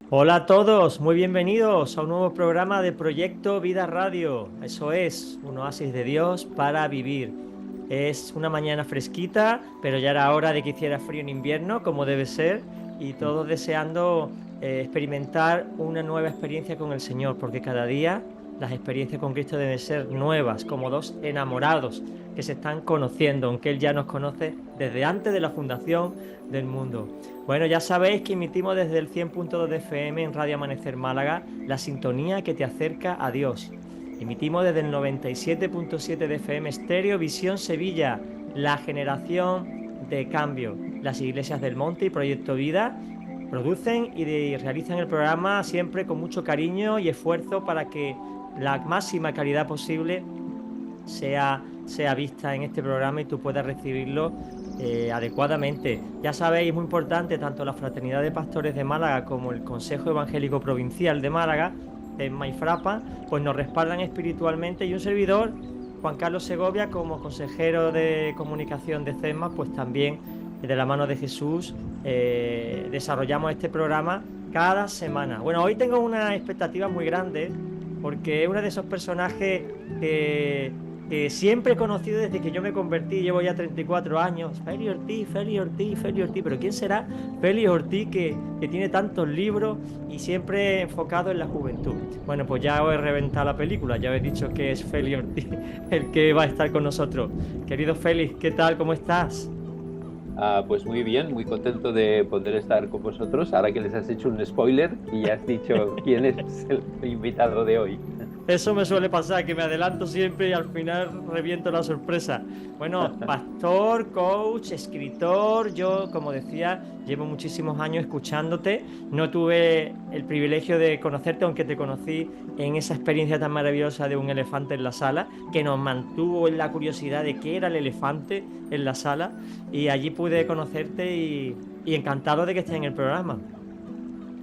Hola a todos, muy bienvenidos a un nuevo programa de Proyecto Vida Radio. Eso es, un oasis de Dios para vivir. Es una mañana fresquita, pero ya era hora de que hiciera frío en invierno, como debe ser, y todos deseando experimentar una nueva experiencia con el Señor, porque cada día las experiencias con Cristo deben ser nuevas, como dos enamorados que se están conociendo, aunque Él ya nos conoce desde antes de la fundación del mundo. Bueno, ya sabéis que emitimos desde el 100.2 de FM en Radio Amanecer Málaga, la sintonía que te acerca a Dios. Emitimos desde el 97.7 de FM Estéreo Visión Sevilla, la generación de cambio. Las iglesias del Monte y Proyecto Vida producen y realizan el programa siempre con mucho cariño y esfuerzo para que la máxima calidad posible sea vista en este programa y tú puedas recibirlo adecuadamente. Ya sabéis, es muy importante, tanto la Fraternidad de Pastores de Málaga como el Consejo Evangélico Provincial de Málaga, CESMA y FRAPA, pues nos respaldan espiritualmente y un servidor, Juan Carlos Segovia, como consejero de comunicación de CESMA, pues también de la mano de Jesús desarrollamos este programa cada semana. Bueno, hoy tengo una expectativa muy grande porque es uno de esos personajes que siempre he conocido desde que yo me convertí, llevo ya 34 años. Félix Ortiz, Félix Ortiz, Félix Ortiz. Pero ¿quién será Félix Ortiz que tiene tantos libros y siempre enfocado en la juventud? Bueno, pues ya os he reventado la película, ya os he dicho que es Félix Ortiz el que va a estar con nosotros. Querido Félix, ¿qué tal? ¿Cómo estás? Pues muy bien, muy contento de poder estar con vosotros. Ahora que les has hecho un spoiler y ya has dicho quién es el invitado de hoy. Eso me suele pasar, que me adelanto siempre y al final reviento la sorpresa. Bueno, pastor, coach, escritor, yo, como decía, llevo muchísimos años escuchándote. No tuve el privilegio de conocerte, aunque te conocí en esa experiencia tan maravillosa de un elefante en la sala, que nos mantuvo en la curiosidad de qué era el elefante en la sala. Y allí pude conocerte y encantado de que estés en el programa.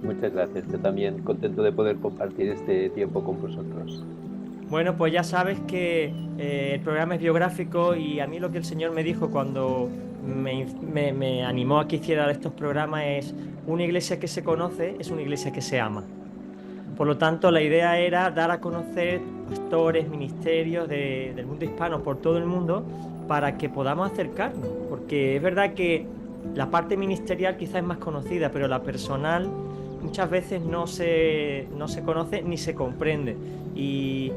Muchas gracias. Yo también contento de poder compartir este tiempo con vosotros. Bueno, pues ya sabes que el programa es biográfico y a mí lo que el Señor me dijo cuando me animó a que hiciera estos programas es una iglesia que se conoce, es una iglesia que se ama. Por lo tanto, la idea era dar a conocer pastores, ministerios del mundo hispano por todo el mundo para que podamos acercarnos, porque es verdad que la parte ministerial quizás es más conocida, pero la personal muchas veces no se conoce ni se comprende. Y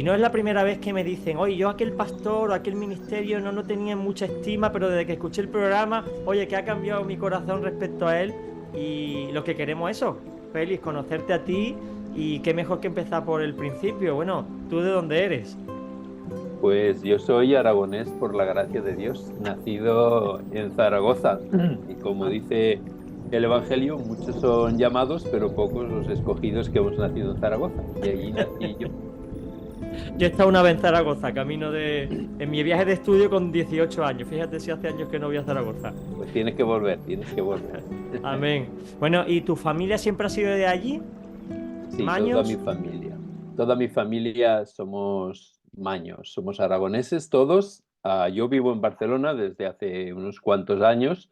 no es la primera vez que me dicen, oye, yo aquel pastor o aquel ministerio no tenía mucha estima, pero desde que escuché el programa, oye, que ha cambiado mi corazón respecto a él y lo que queremos es eso, Félix, conocerte a ti y qué mejor que empezar por el principio. Bueno, ¿tú de dónde eres? Pues yo soy aragonés por la gracia de Dios, nacido en Zaragoza. Y como Ah, dice el Evangelio, muchos son llamados, pero pocos los escogidos que hemos nacido en Zaragoza. Y allí nací yo. yo he estado una vez en Zaragoza, en mi viaje de estudio con 18 años. Fíjate si hace años que no voy a Zaragoza. Pues tienes que volver, tienes que volver. Amén. Bueno, ¿y tu familia siempre ha sido de allí? Sí, toda mi ¿Maños? familia. Toda mi familia somos maños, somos aragoneses todos. Yo vivo en Barcelona desde hace unos cuantos años,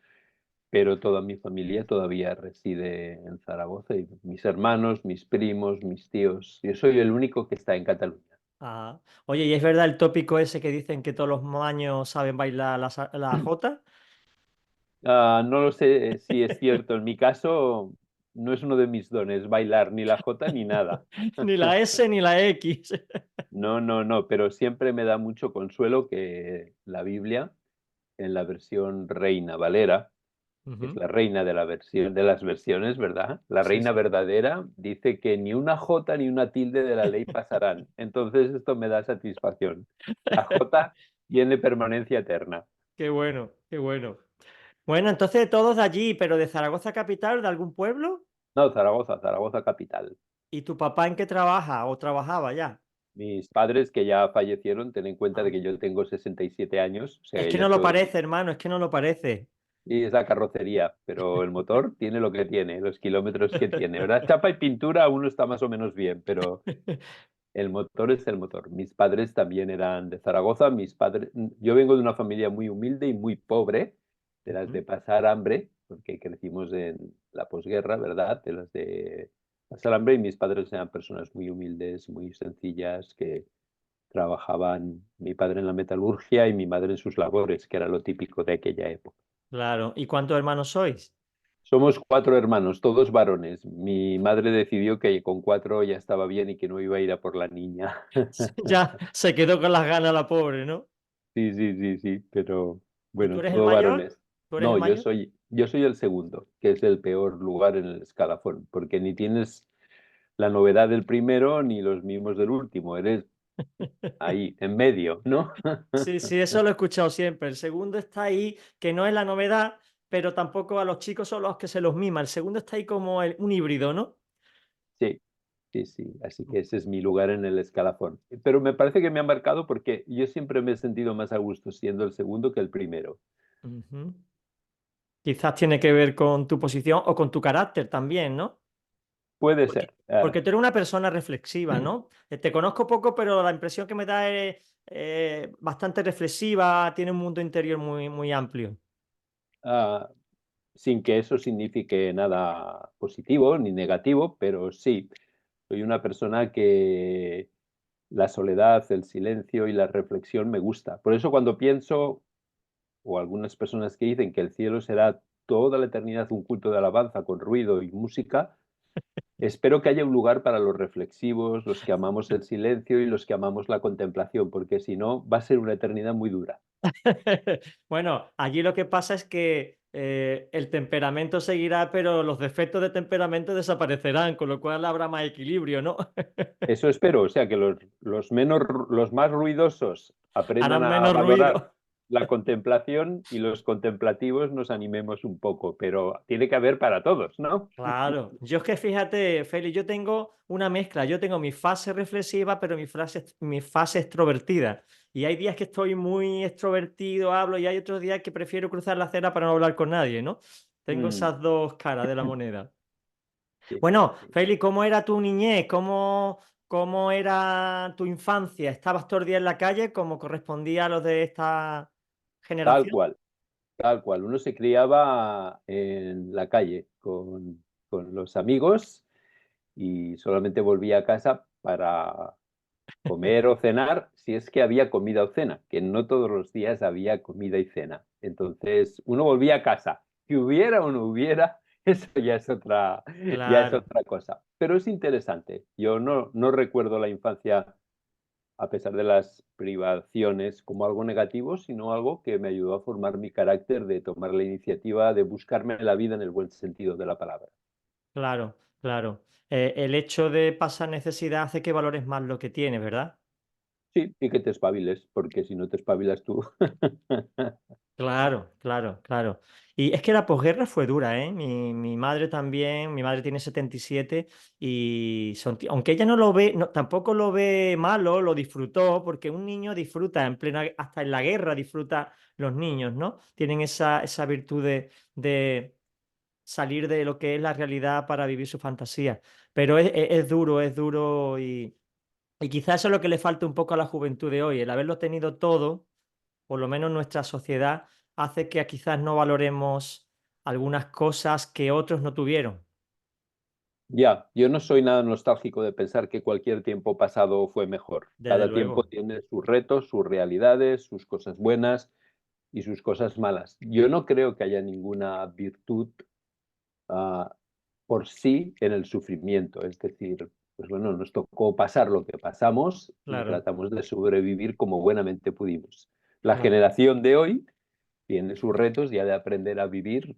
pero toda mi familia todavía reside en Zaragoza y mis hermanos, mis primos, mis tíos. Yo soy el único que está en Cataluña. Ah. Oye, ¿y es verdad el tópico ese que dicen que todos los maños saben bailar la jota? No lo sé si es cierto. En mi caso, no es uno de mis dones bailar ni la jota ni nada. Ni la S ni la X. No, no, no, pero siempre me da mucho consuelo que la Biblia, en la versión Reina Valera, que es Ujú. la reina de la versión de las versiones, ¿verdad? La Sí, reina sí. verdadera dice que ni una jota ni una tilde de la ley pasarán. Entonces esto me da satisfacción. La jota tiene permanencia eterna. Qué bueno, qué bueno. Bueno, entonces todos de allí, pero de Zaragoza capital, de algún pueblo. No, Zaragoza, Zaragoza capital. ¿Y tu papá en qué trabaja o trabajaba ya? Mis padres que ya fallecieron, ten en cuenta de Ah, que yo tengo 67 años, o sea es que que ya no lo soy. parece, hermano, es que no lo parece. Y es la carrocería, pero el motor tiene lo que tiene, los kilómetros que tiene, ¿verdad? Chapa y pintura uno está más o menos bien, pero el motor es el motor. Mis padres también eran de Zaragoza. Yo vengo de una familia muy humilde y muy pobre, de las Ujú. de pasar hambre, porque crecimos en la posguerra, ¿verdad? De las de pasar hambre y mis padres eran personas muy humildes, muy sencillas, que trabajaban mi padre en la metalurgia y mi madre en sus labores, que era lo típico de aquella época. Claro. ¿Y cuántos hermanos sois? Somos cuatro hermanos, todos varones. Mi madre decidió que con cuatro ya estaba bien y que no iba a ir a por la niña. Ya se quedó con las ganas la pobre, ¿no? Sí, sí, sí, sí, pero ¿Y tú bueno, eres el todo mayor? varones. ¿Tú eres el No, mayor? yo soy el segundo, que es el peor lugar en el escalafón, porque ni tienes la novedad del primero ni los mismos del último, eres ahí, en medio, ¿no? Sí, sí, eso lo he escuchado siempre. El segundo está ahí, que no es la novedad, pero tampoco a los chicos son los que se los mima. El segundo está ahí como un híbrido, ¿no? Sí, sí, sí, así que ese es mi lugar en el escalafón. Pero me parece que me ha marcado porque yo siempre me he sentido más a gusto siendo el segundo que el primero. Ujú. Quizás tiene que ver con tu posición o con tu carácter también, ¿no? Puede Porque, ser. porque tú eres una persona reflexiva, ¿no? Te conozco poco, pero la impresión que me da es bastante reflexiva, tiene un mundo interior muy, muy amplio. Ah, sin que eso signifique nada positivo ni negativo, pero sí, soy una persona que la soledad, el silencio y la reflexión me gusta. Por eso cuando pienso, o algunas personas que dicen que el cielo será toda la eternidad un culto de alabanza con ruido y música, espero que haya un lugar para los reflexivos, los que amamos el silencio y los que amamos la contemplación, porque si no, va a ser una eternidad muy dura. Bueno, allí lo que pasa es que el temperamento seguirá, pero los defectos de temperamento desaparecerán, con lo cual habrá más equilibrio, ¿no? Eso espero, o sea, que los más ruidosos aprendan Harán a menos valorar ruido. la contemplación y los contemplativos nos animemos un poco, pero tiene que haber para todos, ¿no? Claro, yo es que fíjate, Feli, yo tengo una mezcla, yo tengo mi fase reflexiva, pero mi fase extrovertida. Y hay días que estoy muy extrovertido, hablo, y hay otros días que prefiero cruzar la acera para no hablar con nadie, ¿no? Tengo Mm, esas dos caras de la moneda. sí, Bueno, sí. Feli, ¿cómo era tu niñez? ¿Cómo era tu infancia? ¿Estabas todo el día en la calle como correspondía a los de esta Tal generación? cual, tal cual. Uno se criaba en la calle con los amigos y solamente volvía a casa para comer o cenar, si es que había comida o cena, que no todos los días había comida y cena. Entonces, uno volvía a casa, que hubiera o no hubiera, eso ya es Claro. otra cosa. Pero es interesante. Yo no recuerdo la infancia, a pesar de las privaciones, como algo negativo, sino algo que me ayudó a formar mi carácter de tomar la iniciativa de buscarme la vida en el buen sentido de la palabra. Claro, claro. El hecho de pasar necesidad hace que valores más lo que tienes, ¿verdad? Sí, y que te espabiles, porque si no te espabilas tú. Claro, claro, claro. Y es que la posguerra fue dura, ¿eh? Mi madre también, mi madre tiene 77 y aunque ella no lo ve, tampoco lo ve malo, lo disfrutó, porque un niño disfruta en plena, hasta en la guerra disfruta los niños, ¿no? Tienen esa virtud de salir de lo que es la realidad para vivir su fantasía. Pero es duro y quizás eso es lo que le falta un poco a la juventud de hoy, el haberlo tenido todo, por lo menos nuestra sociedad, hace que quizás no valoremos algunas cosas que otros no tuvieron. Ya, yo no soy nada nostálgico de pensar que cualquier tiempo pasado fue mejor. Desde Cada tiempo luego, tiene sus retos, sus realidades, sus cosas buenas y sus cosas malas. Yo no creo que haya ninguna virtud ah, por sí en el sufrimiento. Es decir, pues bueno, nos tocó pasar lo que pasamos y claro, tratamos de sobrevivir como buenamente pudimos. La claro. generación de hoy tiene sus retos y ha de aprender a vivir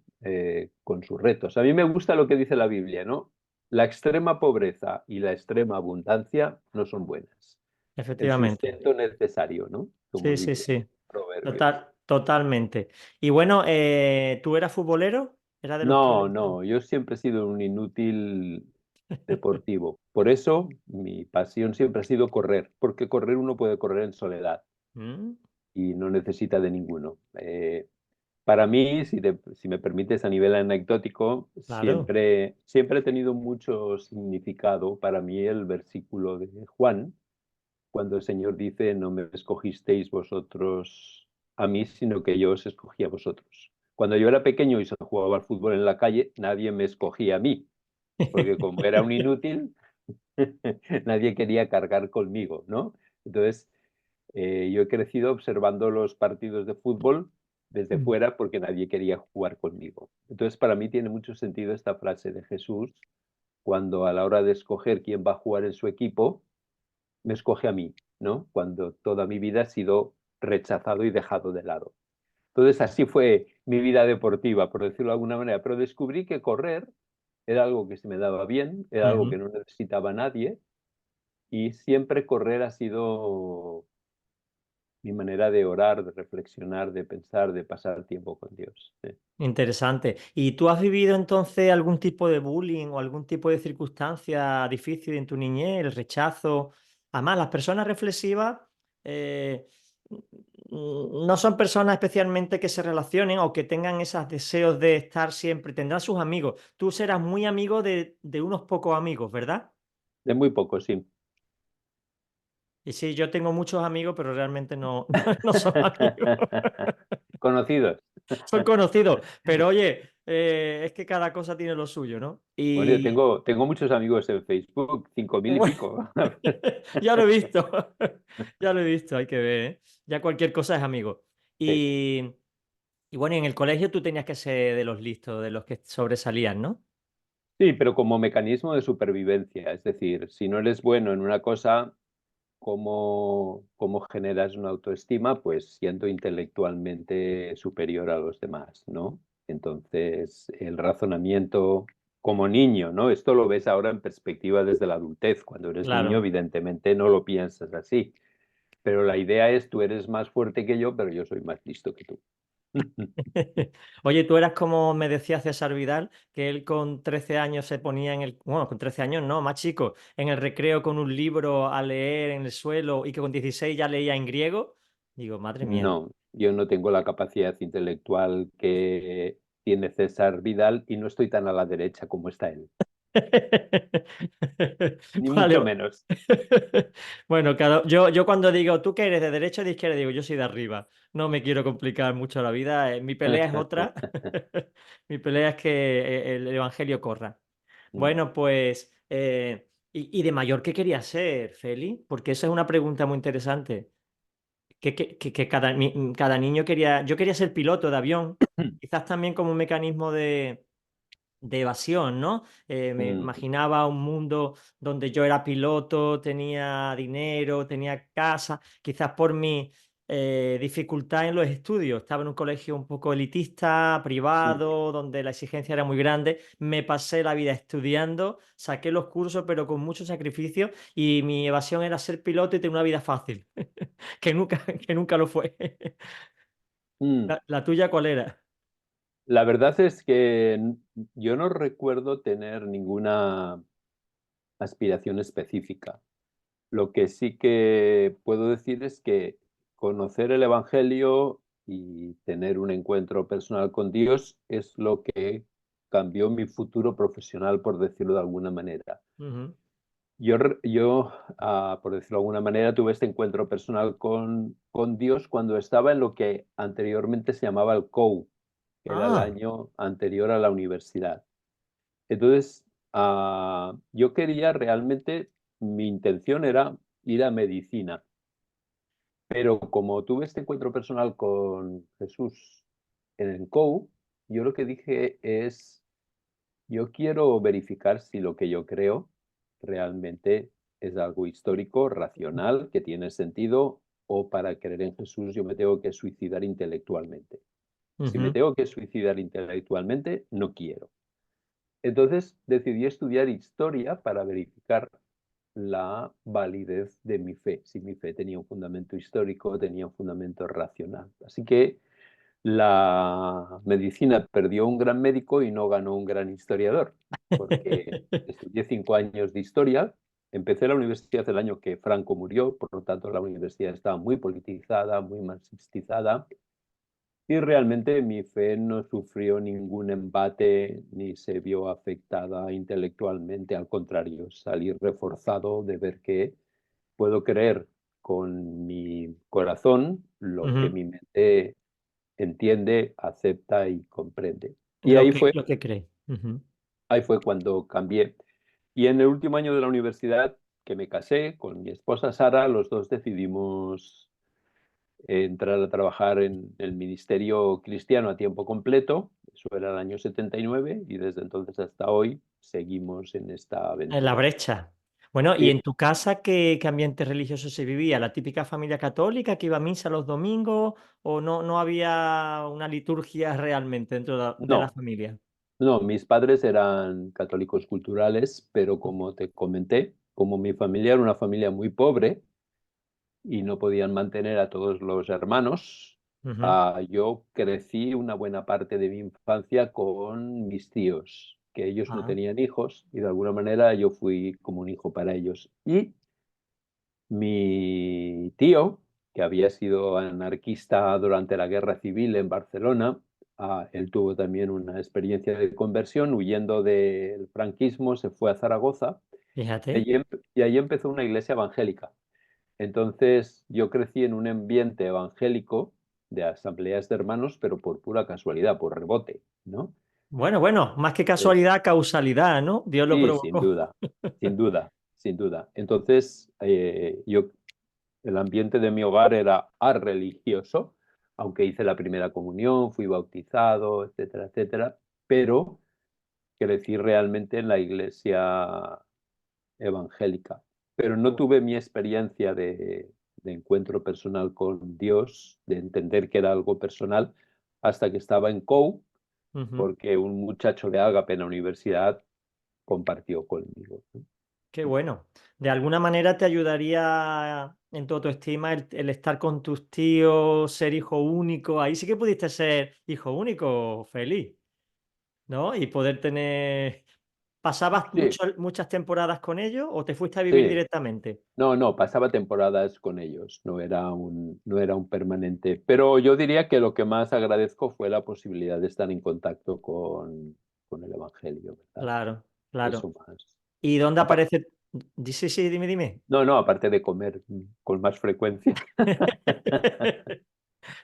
con sus retos. A mí me gusta lo que dice la Biblia, ¿no? La extrema pobreza y la extrema abundancia no son buenas. El Efectivamente. sustento necesario, ¿no? Como Sí, sí, dice sí. Proverbios. Totalmente. Y bueno, ¿tú eras futbolero? ¿Era de los que le No, gustaba? no, yo siempre he sido un inútil deportivo. Por eso mi pasión siempre ha sido correr, porque correr uno puede correr en soledad Mm, y no necesita de ninguno. Para mí, si me permites, a nivel anecdótico, claro. siempre he tenido mucho significado para mí el versículo de Juan, cuando el Señor dice, no me escogisteis vosotros a mí, sino que yo os escogí a vosotros. Cuando yo era pequeño y se jugaba al fútbol en la calle, nadie me escogía a mí. porque como era un inútil, nadie quería cargar conmigo, ¿no? Entonces, yo he crecido observando los partidos de fútbol desde fuera porque nadie quería jugar conmigo. Entonces, para mí tiene mucho sentido esta frase de Jesús cuando a la hora de escoger quién va a jugar en su equipo, me escoge a mí, ¿no? Cuando toda mi vida ha sido rechazado y dejado de lado. Entonces, así fue mi vida deportiva, por decirlo de alguna manera, pero descubrí que correr era algo que se me daba bien, era algo que Ujú. no necesitaba nadie y siempre correr ha sido mi manera de orar, de reflexionar, de pensar, de pasar tiempo con Dios. Sí. Interesante. ¿Y tú has vivido entonces algún tipo de bullying o algún tipo de circunstancia difícil en tu niñez, el rechazo? Además, las personas reflexivas eh, no son personas especialmente que se relacionen o que tengan esos deseos de estar siempre, tendrán sus amigos. Tú serás muy amigo de unos pocos amigos, ¿verdad? De muy poco, sí. Y sí, yo tengo muchos amigos, pero realmente no, no son amigos. Conocidos. Son conocidos, pero oye, es que cada cosa tiene lo suyo, ¿no? Bueno, yo Y tengo muchos amigos en Facebook, 5.000 y bueno, pico. ya lo he visto, ya lo he visto, hay que ver, ¿eh? Ya cualquier cosa es amigo. Sí. Y, y bueno, y en el colegio tú tenías que ser de los listos, de los que sobresalían, ¿no? Sí, pero como mecanismo de supervivencia. Es decir, si no eres bueno en una cosa, ¿cómo generas una autoestima? Pues siendo intelectualmente superior a los demás, ¿no? Entonces, el razonamiento como niño, ¿no? Esto lo ves ahora en perspectiva desde la adultez. Cuando eres niño, Claro. evidentemente no lo piensas así. Pero la idea es, tú eres más fuerte que yo, pero yo soy más listo que tú. Oye, tú eras como me decía César Vidal, que él con 13 años se ponía bueno, con 13 años no, más chico, en el recreo con un libro a leer en el suelo y que con 16 ya leía en griego. Digo, madre mía. No, yo no tengo la capacidad intelectual que tiene César Vidal y no estoy tan a la derecha como está él, ni mucho Vale. menos. Bueno, yo cuando digo, ¿tú qué eres de derecha o de izquierda? Digo, yo soy de arriba. No me quiero complicar mucho la vida. Mi pelea es otra. Mi pelea es que el evangelio corra. Bueno, pues, y de mayor qué quería ser, Feli? Porque esa es una pregunta muy interesante. Que cada niño quería. Yo quería ser piloto de avión, quizás también como un mecanismo de evasión, ¿no? Me imaginaba un mundo donde yo era piloto, tenía dinero, tenía casa, quizás por mi dificultad en los estudios. Estaba en un colegio un poco elitista, privado, donde la exigencia era muy grande. Me pasé la vida estudiando, saqué los cursos, pero con mucho sacrificio, y mi evasión era ser piloto y tener una vida fácil, que nunca lo fue. ¿La tuya cuál era? La verdad es que yo no recuerdo tener ninguna aspiración específica. Lo que sí que puedo decir es que conocer el Evangelio y tener un encuentro personal con Dios es lo que cambió mi futuro profesional, por decirlo de alguna manera. Ujú. Yo, por decirlo de alguna manera, tuve este encuentro personal con Dios cuando estaba en lo que anteriormente se llamaba el COU, que era el Ah. año anterior a la universidad. Entonces, yo quería realmente, mi intención era ir a medicina, pero como tuve este encuentro personal con Jesús en el COU, yo lo que dije es, yo quiero verificar si lo que yo creo realmente es algo histórico, racional, que tiene sentido, o para creer en Jesús yo me tengo que suicidar intelectualmente. Si me Ujú. tengo que suicidar intelectualmente, no quiero. Entonces decidí estudiar historia para verificar la validez de mi fe, si mi fe tenía un fundamento histórico, tenía un fundamento racional. Así que la medicina perdió un gran médico y no ganó un gran historiador, porque estudié 5 años de historia, empecé la universidad el año que Franco murió, por lo tanto la universidad estaba muy politizada, muy marxistizada, y realmente mi fe no sufrió ningún embate ni se vio afectada intelectualmente, al contrario, salí reforzado de ver que puedo creer con mi corazón lo que Ujú. mi mente entiende, acepta y comprende. Y ahí fue, Lo que cree. Ujú. ahí fue cuando cambié. Y en el último año de la universidad, que me casé con mi esposa Sara, los dos decidimos entrar a trabajar en el ministerio cristiano a tiempo completo. Eso era el año 79 y desde entonces hasta hoy seguimos en esta En la aventura. brecha. Bueno, ¿y Sí, en tu casa qué ambiente religioso se vivía? ¿La típica familia católica que iba a misa los domingos o no había una liturgia realmente dentro de la no, familia? no, mis padres eran católicos culturales, pero como te comenté, como mi familia era una familia muy pobre, y no podían mantener a todos los hermanos. Ujú. Yo crecí una buena parte de mi infancia con mis tíos, que ellos no Ah, tenían hijos y de alguna manera yo fui como un hijo para ellos. Y mi tío, que había sido anarquista durante la guerra civil en Barcelona, él tuvo también una experiencia de conversión, huyendo del franquismo, se fue a Zaragoza y fíjate. allí empezó una iglesia evangélica. Entonces yo crecí en un ambiente evangélico de asambleas de hermanos, pero por pura casualidad, por rebote, ¿no? Bueno, más que Es, casualidad, causalidad, ¿no? Dios lo sí, sin provocó. duda, sin duda, sin duda. Entonces el ambiente de mi hogar era religioso, aunque hice la primera comunión, fui bautizado, etcétera, etcétera, pero crecí realmente en la iglesia evangélica, pero no tuve mi experiencia de encuentro personal con Dios, de entender que era algo personal, hasta que estaba en COU, Ujú. porque un muchacho de Ágape en la universidad compartió conmigo, ¿no? Qué bueno. De alguna manera te ayudaría en tu autoestima el estar con tus tíos, ser hijo único. Ahí sí que pudiste ser hijo único, feliz, ¿no? Y poder tener... ¿Pasabas Sí, muchas temporadas con ellos o te fuiste a vivir sí. directamente? No, no, pasaba temporadas con ellos, no era un permanente. Pero yo diría que lo que más agradezco fue la posibilidad de estar en contacto con el Evangelio, ¿verdad? Claro, claro. Eso más. ¿Y dónde Apa- aparece? Sí, sí, dime. No, no, aparte de comer con más frecuencia.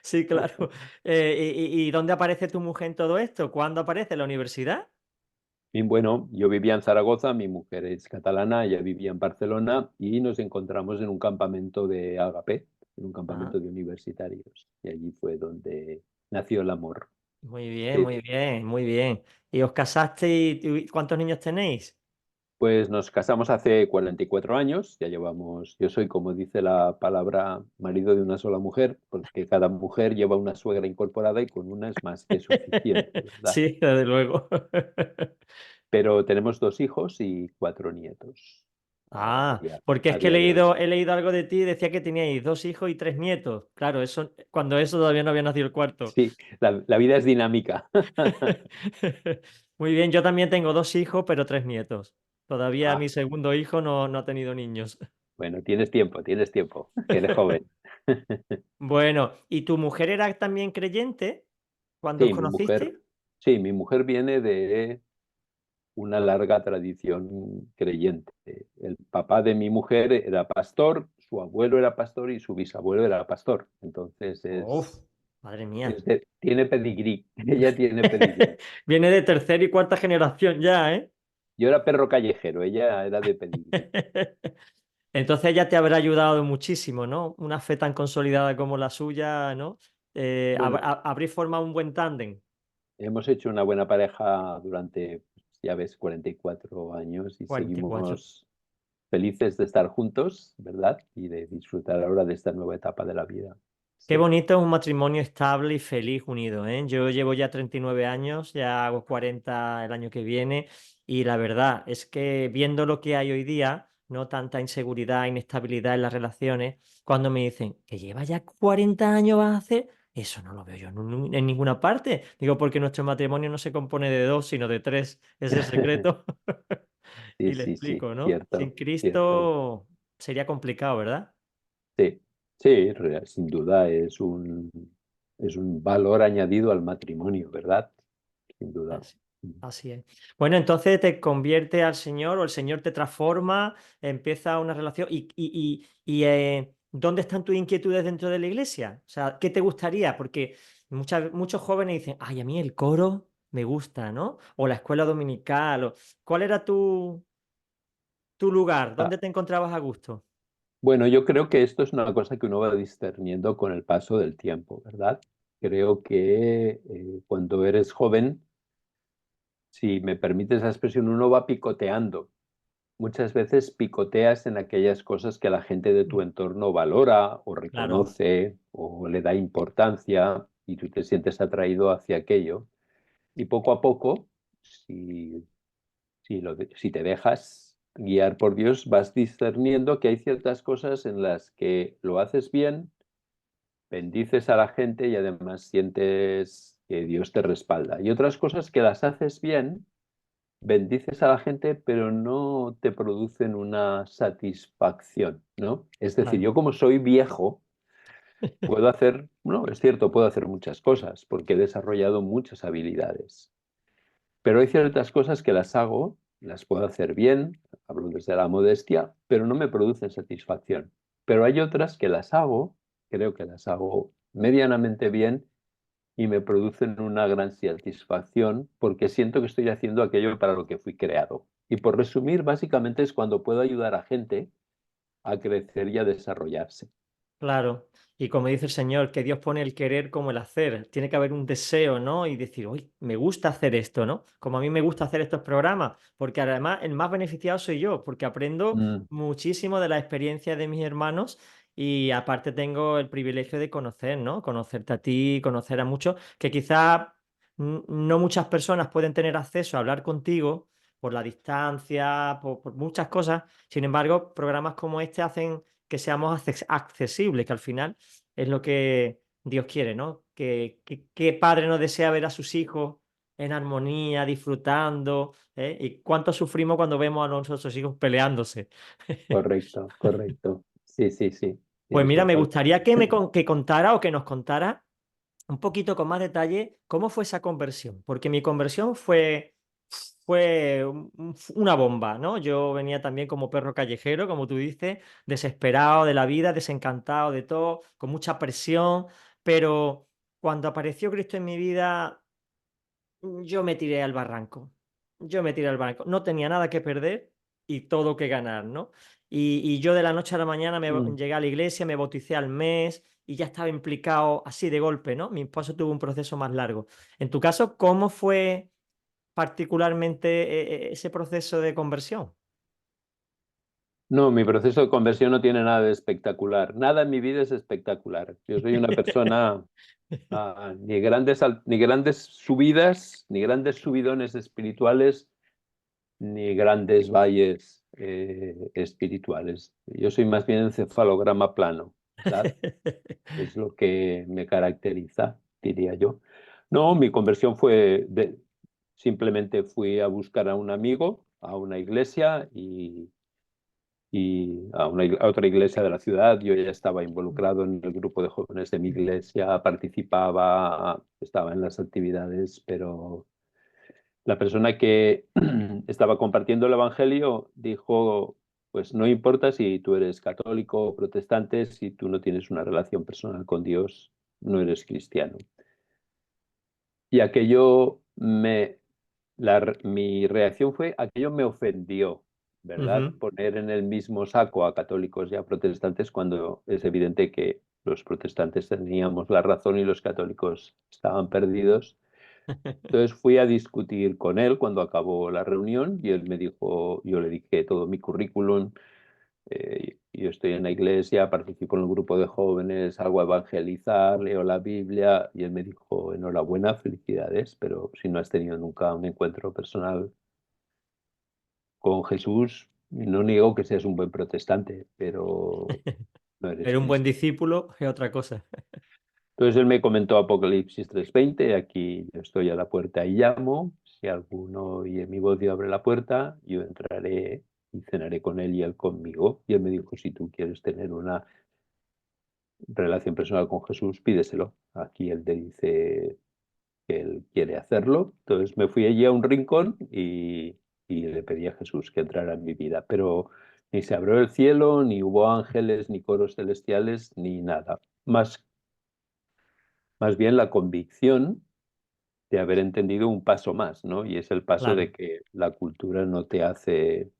Sí, claro. ¿Y dónde aparece tu mujer en todo esto? ¿Cuándo aparece? ¿En la universidad? Y bueno, yo vivía en Zaragoza, mi mujer es catalana, ella vivía en Barcelona y nos encontramos en un campamento de Agape, en un Ah, campamento de universitarios. Y allí fue donde nació el amor. muy bien, Sí. muy bien, muy bien. ¿Y os casaste y cuántos niños tenéis? Pues nos casamos hace 44 años, ya llevamos, yo soy, como dice la palabra, marido de una sola mujer, porque cada mujer lleva una suegra incorporada y con una es más que suficiente, ¿verdad? Sí, desde luego. Pero tenemos 2 hijos y 4 nietos Ah, porque es a que día de hoy. he leído algo de ti y decía que teníais 2 hijos y 3 nietos. Claro, eso, cuando eso todavía no había nacido el cuarto. Sí, la vida es dinámica. Muy bien, yo también tengo 2 hijos, pero 3 nietos. Todavía mi Ah, segundo hijo no ha tenido niños. bueno, tienes tiempo, que eres joven. Bueno, ¿y tu mujer era también creyente cuando os Sí, mi mujer, conociste? sí, mi mujer viene de una larga tradición creyente. El papá de mi mujer era pastor, su abuelo era pastor y su bisabuelo era pastor. Entonces Uf, madre mía. tiene pedigrí, ella tiene pedigrí. Viene de tercera y cuarta generación ya, ¿eh? Yo era perro callejero, ella era de pedigrí. Entonces ella te habrá ayudado muchísimo, ¿no? Una fe tan consolidada como la suya, ¿no? Bueno, Habréis formado un buen tándem. hemos hecho una buena pareja durante, ya ves, 44 años y 44. seguimos felices de estar juntos, ¿verdad? Y de disfrutar ahora de esta nueva etapa de la vida. Qué Sí. bonito es un matrimonio estable y feliz unido, ¿eh? Yo llevo ya 39 años, ya hago 40 el año que viene y la verdad es que viendo lo que hay hoy día, no tanta inseguridad, inestabilidad en las relaciones, cuando me dicen que lleva ya 40 años vas a hacer, eso no lo veo yo en ninguna parte. Digo, porque nuestro matrimonio no se compone de dos, sino de tres, es el secreto. Sí, Y le sí, sí, explico, ¿no? Sin cierto, cierto. Cristo sería complicado, ¿verdad? Sí, sí, sin duda es un valor añadido al matrimonio, ¿verdad? Sin duda. Así, así es. Bueno, entonces te convierte al Señor o el Señor te transforma, empieza una relación. ¿Dónde están tus inquietudes dentro de la iglesia? O sea, ¿qué te gustaría? Porque muchos jóvenes dicen, ay, a mí el coro me gusta, ¿no? O la escuela dominical, o ¿cuál era tu lugar? Ah, ¿Dónde te encontrabas a gusto? bueno, yo creo que esto es una cosa que uno va discerniendo con el paso del tiempo, ¿verdad? Creo que cuando eres joven, si me permites la expresión, uno va picoteando. Muchas veces picoteas en aquellas cosas que la gente de tu entorno valora o Claro, reconoce o le da importancia y tú te sientes atraído hacia aquello. Y poco a poco, si, si te dejas guiar por Dios, vas discerniendo que hay ciertas cosas en las que lo haces bien, bendices a la gente y además sientes que Dios te respalda. Y otras cosas que las haces bien, bendices a la gente, pero no te producen una satisfacción, ¿no? Es decir, claro, yo como soy viejo, puedo hacer, no, es cierto, puedo hacer muchas cosas porque he desarrollado muchas habilidades, pero hay ciertas cosas que las hago, las puedo hacer bien, hablo desde la modestia, pero no me producen satisfacción. Pero hay otras que las hago, creo que las hago medianamente bien y me producen una gran satisfacción porque siento que estoy haciendo aquello para lo que fui creado. Y por resumir, básicamente es cuando puedo ayudar a gente a crecer y a desarrollarse. claro. Y como dice el Señor, que Dios pone el querer como el hacer. Tiene que haber un deseo, ¿no? Y decir, uy, me gusta hacer esto, ¿no? Como a mí me gusta hacer estos programas, porque además el más beneficiado soy yo, porque aprendo Mm, muchísimo de la experiencia de mis hermanos y aparte tengo el privilegio de conocer, ¿no? Conocerte a ti, conocer a muchos, que quizá no muchas personas pueden tener acceso a hablar contigo por la distancia, por muchas cosas. Sin embargo, programas como este hacen que seamos accesibles, que al final es lo que Dios quiere, ¿no? Que padre no desea ver a sus hijos en armonía, disfrutando, ¿eh? Y cuánto sufrimos cuando vemos a nuestros hijos peleándose. correcto, correcto. Sí, sí, sí. Pues Tienes mira, me total. gustaría que contara o que nos contara un poquito con más detalle cómo fue esa conversión, porque mi conversión fue una bomba, ¿no? Yo venía también como perro callejero, como tú dices, desesperado de la vida, desencantado de todo, con mucha presión, pero cuando apareció Cristo en mi vida, yo me tiré al barranco. Yo me tiré al barranco. No tenía nada que perder y todo que ganar, ¿no? Y yo de la noche a la mañana Mm. llegué a la iglesia, me bauticé al mes y ya estaba implicado así de golpe, ¿no? Mi esposo tuvo un proceso más largo. En tu caso, ¿cómo fue particularmente ese proceso de conversión? No, mi proceso de conversión no tiene nada de espectacular. Nada en mi vida es espectacular. Yo soy una persona ni grandes subidas, ni grandes subidones espirituales, ni grandes valles espirituales. Yo soy más bien encefalograma plano, ¿verdad? Es lo que me caracteriza, diría yo. No, mi conversión simplemente fui a buscar a un amigo, a una iglesia y a otra iglesia de la ciudad. Yo ya estaba involucrado en el grupo de jóvenes de mi iglesia, participaba, estaba en las actividades, pero la persona que estaba compartiendo el Evangelio dijo, pues no importa si tú eres católico o protestante, si tú no tienes una relación personal con Dios, no eres cristiano. Y mi reacción fue, aquello me ofendió, ¿verdad? Ujú. Poner en el mismo saco a católicos y a protestantes cuando es evidente que los protestantes teníamos la razón y los católicos estaban perdidos. Entonces fui a discutir con él cuando acabó la reunión y él me dijo, yo le dije todo mi currículum, yo estoy en la iglesia, participo en un grupo de jóvenes, hago a evangelizar, leo la Biblia y él me dijo, enhorabuena, felicidades, pero si no has tenido nunca un encuentro personal con Jesús, no niego que seas un buen protestante, pero no eres Era un buen cristiano. discípulo, es otra cosa. Entonces él me comentó Apocalipsis 3:20, aquí yo estoy a la puerta y llamo, si alguno oye mi voz y abre la puerta, yo entraré y cenaré con él y él conmigo. Y él me dijo, si tú quieres tener una relación personal con Jesús, pídeselo. Aquí él te dice que él quiere hacerlo. Entonces me fui allí a un rincón y le pedí a Jesús que entrara en mi vida, pero ni se abrió el cielo, ni hubo ángeles, ni coros celestiales, ni nada. Más bien la convicción de haber entendido un paso más, ¿no? Y es el paso de Claro. que la cultura no te hace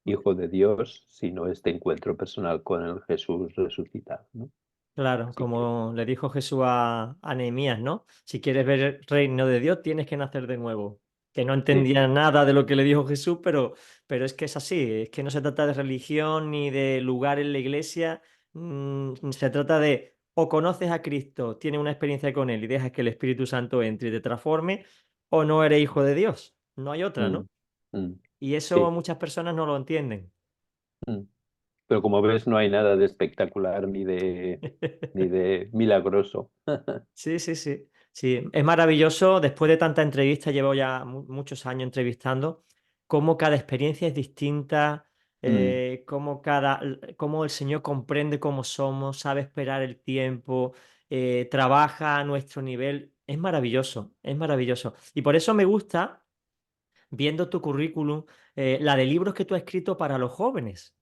hijo de Dios, sino este encuentro personal con el Jesús resucitado, ¿no? Claro, Así que, como le dijo Jesús a Nehemías, ¿no? Si quieres ver el reino de Dios, tienes que nacer de nuevo. Que no sí. entendía nada de lo que le dijo Jesús, pero es que es así, es que no se trata de religión ni de lugar en la iglesia, se trata de o conoces a Cristo, tienes una experiencia con Él y dejas que el Espíritu Santo entre y te transforme, o no eres hijo de Dios. No hay otra, Mm, ¿no? mm, Y eso sí. muchas personas no lo entienden. Mm. Pero como ves, no hay nada de espectacular ni de milagroso. Sí, sí, sí. Sí, es maravilloso. Después de tanta entrevista, llevo ya muchos años entrevistando, cómo cada experiencia es distinta, Mm, cómo el Señor comprende cómo somos, sabe esperar el tiempo, trabaja a nuestro nivel. Es maravilloso, es maravilloso. Y por eso me gusta, viendo tu currículum, la de libros que tú has escrito para los jóvenes.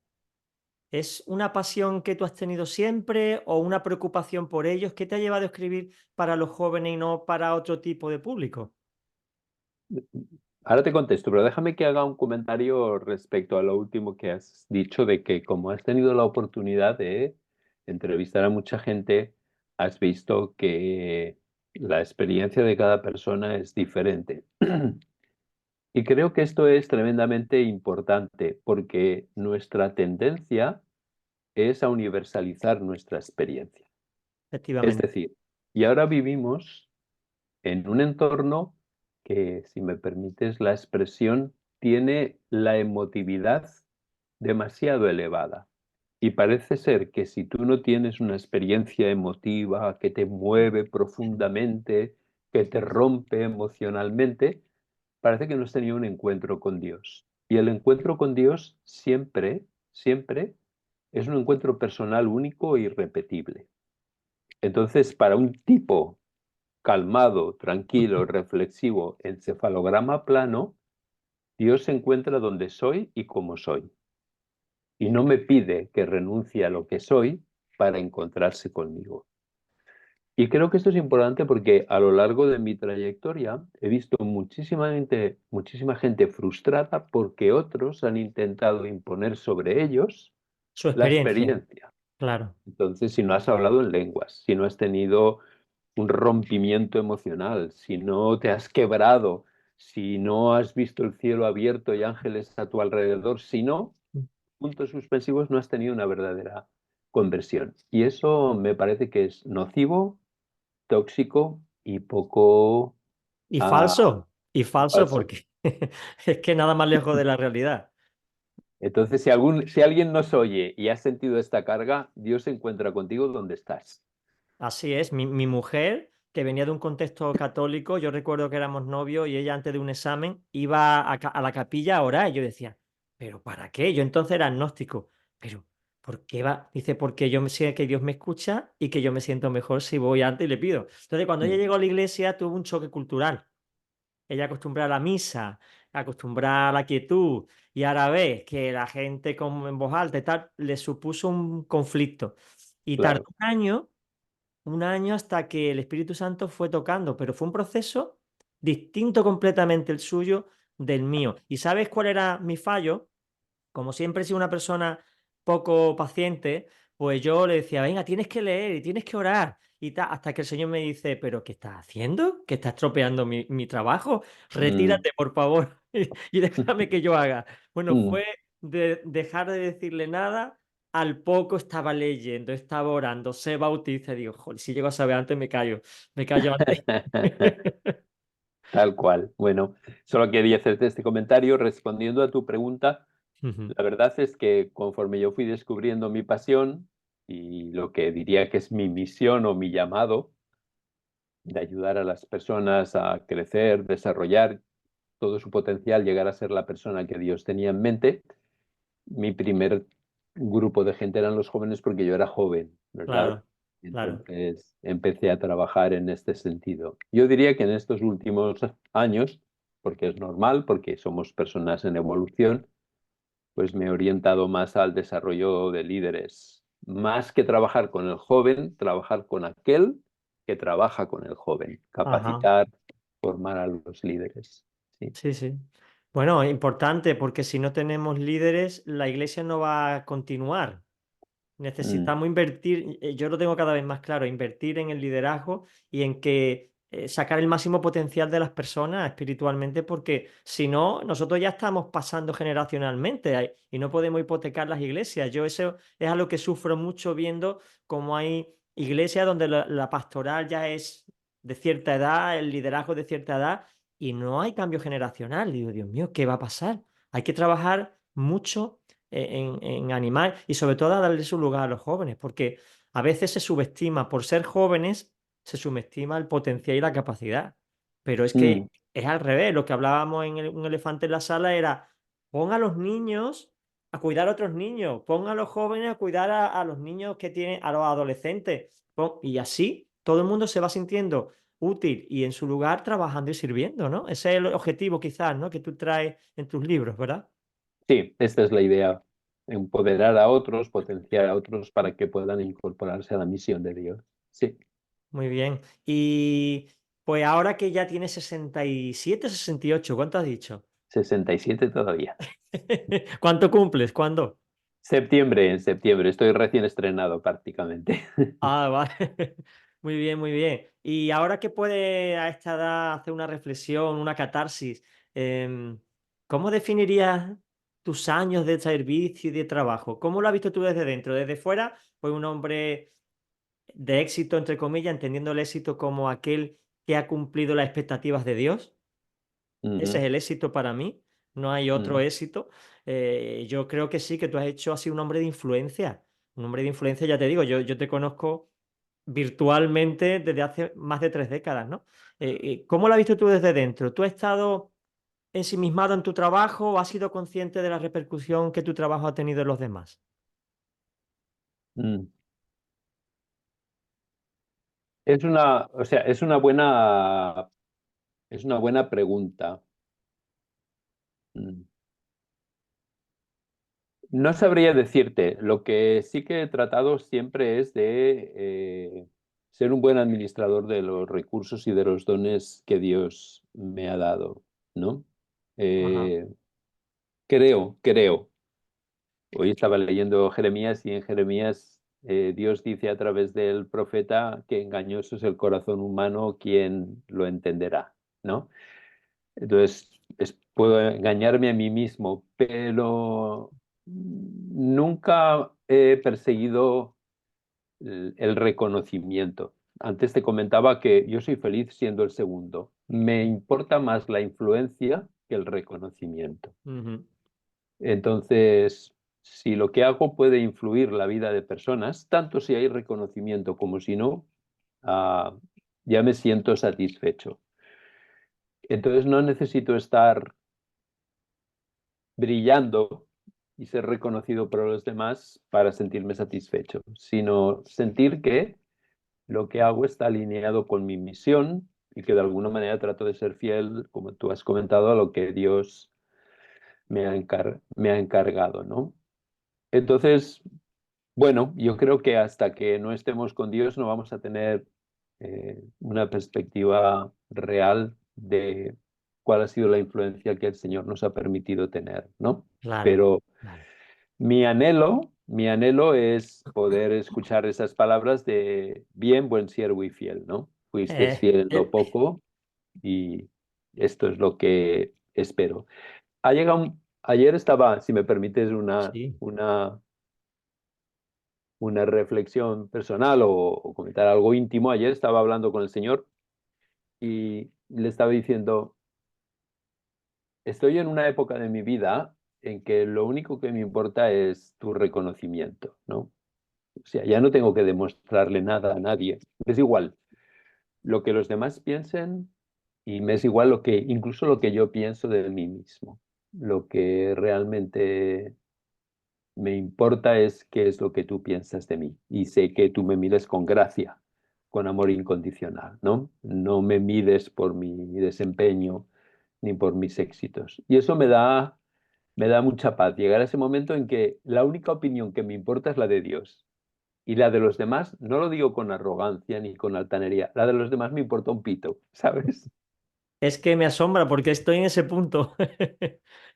¿Es una pasión que tú has tenido siempre o una preocupación por ellos? ¿Qué te ha llevado a escribir para los jóvenes y no para otro tipo de público? Ahora te contesto, pero déjame que haga un comentario respecto a lo último que has dicho de que como has tenido la oportunidad de entrevistar a mucha gente, has visto que la experiencia de cada persona es diferente. Y creo que esto es tremendamente importante porque nuestra tendencia es a universalizar nuestra experiencia. Es Efectivamente. decir, y ahora vivimos en un entorno que, si me permites la expresión, tiene la emotividad demasiado elevada. Y parece ser que si tú no tienes una experiencia emotiva que te mueve profundamente, que te rompe emocionalmente, parece que no has tenido un encuentro con Dios. Y el encuentro con Dios siempre, siempre es un encuentro personal único e irrepetible. Entonces, para un tipo calmado, tranquilo, reflexivo, encefalograma plano, Dios se encuentra donde soy y como soy. Y no me pide que renuncie a lo que soy para encontrarse conmigo. Y creo que esto es importante porque a lo largo de mi trayectoria he visto muchísima gente frustrada porque otros han intentado imponer sobre ellos Su la experiencia, experiencia. claro. Entonces, si no has hablado en lenguas, si no has tenido un rompimiento emocional, si no te has quebrado, si no has visto el cielo abierto y ángeles a tu alrededor, si no, puntos suspensivos, no has tenido una verdadera conversión. Y eso me parece que es nocivo, tóxico y poco ah, Y falso falso. porque es que nada más lejos de la realidad. Entonces, si alguien nos oye y ha sentido esta carga, Dios se encuentra contigo donde estás. Así es, mi mujer, que venía de un contexto católico, yo recuerdo que éramos novios y ella antes de un examen iba a la capilla a orar y yo decía, ¿pero para qué? Yo entonces era agnóstico, pero ¿por qué va? Dice, porque yo me sé que Dios me escucha y que yo me siento mejor si voy antes y le pido. Entonces, cuando ella Mm, llegó a la iglesia, tuvo un choque cultural. Ella acostumbrada a la misa, acostumbrada a la quietud, y ahora ve que la gente como en voz alta y tal, le supuso un conflicto. Y tardó claro. un año hasta que el Espíritu Santo fue tocando, pero fue un proceso distinto completamente el suyo del mío. ¿Y sabes cuál era mi fallo? Como siempre he sido una persona poco paciente, pues yo le decía, venga, tienes que leer y tienes que orar y tal, hasta que el Señor me dice, ¿pero qué estás haciendo? ¿Que estás tropeando mi trabajo? Mm, Retírate, por favor, y déjame que yo haga. Bueno, mm. fue de dejar de decirle nada, al poco estaba leyendo, estaba orando, se bautiza, y digo, joder, si llego a saber antes me callo antes. Tal cual. Bueno, solo quería hacerte este comentario respondiendo a tu pregunta. Ujú. La verdad es que conforme yo fui descubriendo mi pasión y lo que diría que es mi misión o mi llamado de ayudar a las personas a crecer, desarrollar todo su potencial, llegar a ser la persona que Dios tenía en mente, mi primer grupo de gente eran los jóvenes porque yo era joven, ¿verdad? Claro, claro. Entonces empecé a trabajar en este sentido. Yo diría que en estos últimos años, porque es normal, porque somos personas en evolución, pues me he orientado más al desarrollo de líderes. Más que trabajar con el joven, trabajar con aquel que trabaja con el joven. Ajá. Capacitar, formar a los líderes. Sí. Sí, sí. Bueno, es importante porque si no tenemos líderes, la iglesia no va a continuar. Mm, Necesitamos invertir, yo lo tengo cada vez más claro, invertir en el liderazgo y en que sacar el máximo potencial de las personas espiritualmente, porque si no, nosotros ya estamos pasando generacionalmente y no podemos hipotecar las iglesias. Yo eso es a lo que sufro mucho viendo cómo hay iglesias donde la pastoral ya es de cierta edad, el liderazgo de cierta edad y no hay cambio generacional. Digo, Dios mío, ¿qué va a pasar? Hay que trabajar mucho en animar y sobre todo a darle su lugar a los jóvenes, porque a veces se subestima, por ser jóvenes, se subestima el potencial y la capacidad. Pero es mm, que es al revés, lo que hablábamos en un elefante en la sala era, pon a los niños a cuidar a otros niños, pon a los jóvenes a cuidar a los niños que tienen, a los adolescentes, y así todo el mundo se va sintiendo útil y en su lugar trabajando y sirviendo, ¿no? Ese es el objetivo quizás, ¿no? Que tú traes en tus libros, ¿verdad? sí, esta es la idea. Empoderar a otros, potenciar a otros para que puedan incorporarse a la misión de Dios. Sí, Muy bien. Y pues ahora que ya tienes 67, 68, ¿cuánto has dicho? 67 todavía. ¿Cuánto cumples? ¿Cuándo? Septiembre, en septiembre. Estoy recién estrenado prácticamente. Ah, vale. Muy bien, muy bien. Y ahora que puedes a esta edad hacer una reflexión, una catarsis, ¿cómo definirías tus años de servicio y de trabajo? ¿Cómo lo has visto tú desde dentro? Desde fuera, pues un hombre de éxito, entre comillas, entendiendo el éxito como aquel que ha cumplido las expectativas de Dios. Ese es Ujú, el éxito para mí, no hay otro mm, éxito. Yo creo que sí, que tú has hecho así un hombre de influencia. Un hombre de influencia, ya te digo, yo te conozco virtualmente desde hace más de 3 décadas, ¿no? ¿Cómo lo has visto tú desde dentro? ¿Tú has estado ensimismado en tu trabajo o has sido consciente de la repercusión que tu trabajo ha tenido en los demás? mm. O sea, es una buena pregunta. Mm. No sabría decirte. Lo que sí que he tratado siempre es de ser un buen administrador de los recursos y de los dones que Dios me ha dado, ¿no? Ajá. Eh, creo. Hoy estaba leyendo Jeremías y en Jeremías Dios dice a través del profeta que engañoso es el corazón humano, ¿quién lo entenderá? ¿No? Entonces, puedo engañarme a mí mismo, pero nunca he perseguido el reconocimiento. Antes te comentaba que yo soy feliz siendo el segundo. Me importa más la influencia que el reconocimiento. Ujú. Entonces, si lo que hago puede influir la vida de personas, tanto si hay reconocimiento como si no, ah, ya me siento satisfecho. Entonces no necesito estar brillando y ser reconocido por los demás para sentirme satisfecho, sino sentir que lo que hago está alineado con mi misión y que de alguna manera trato de ser fiel, como tú has comentado, a lo que Dios me ha encargado, ¿no? Entonces, bueno, yo creo que hasta que no estemos con Dios no vamos a tener una perspectiva real de cuál ha sido la influencia que el Señor nos ha permitido tener, ¿no? Claro, Pero claro. mi anhelo es poder escuchar esas palabras de bien, buen siervo y fiel, ¿no? Fuiste Eh, fiel en lo eh, poco y esto es lo que espero. Ayer estaba, si me permites, sí. una reflexión personal o comentar algo íntimo. Ayer estaba hablando con el Señor y le estaba diciendo, estoy en una época de mi vida en que lo único que me importa es tu reconocimiento, ¿no? O sea, ya no tengo que demostrarle nada a nadie. Es igual lo que los demás piensen y me es igual incluso lo que yo pienso de mí mismo. Lo que realmente me importa es qué es lo que tú piensas de mí y sé que tú me mides con gracia, con amor incondicional, ¿no? No me mides por mi desempeño ni por mis éxitos. Y eso me da mucha paz, llegar a ese momento en que la única opinión que me importa es la de Dios. Y la de los demás, no lo digo con arrogancia ni con altanería, la de los demás me importa un pito, ¿sabes? Es que me asombra porque estoy en ese punto.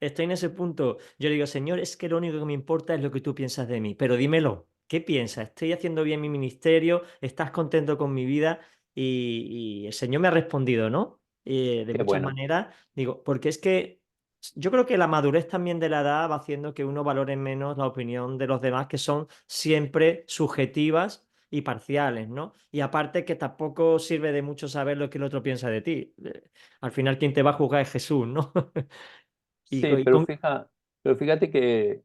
Estoy en ese punto. Yo le digo, Señor, es que lo único que me importa es lo que tú piensas de mí. Pero dímelo, ¿qué piensas? ¿Estoy haciendo bien mi ministerio? ¿Estás contento con mi vida? Y el Señor me ha respondido, ¿no? De Qué muchas bueno. maneras. Digo, porque es que yo creo que la madurez también de la edad va haciendo que uno valore menos la opinión de los demás, que son siempre subjetivas y parciales, ¿no? Y aparte que tampoco sirve de mucho saber lo que el otro piensa de ti. Al final, quien te va a juzgar es Jesús, ¿no? Y, Sí, y con- pero fíjate que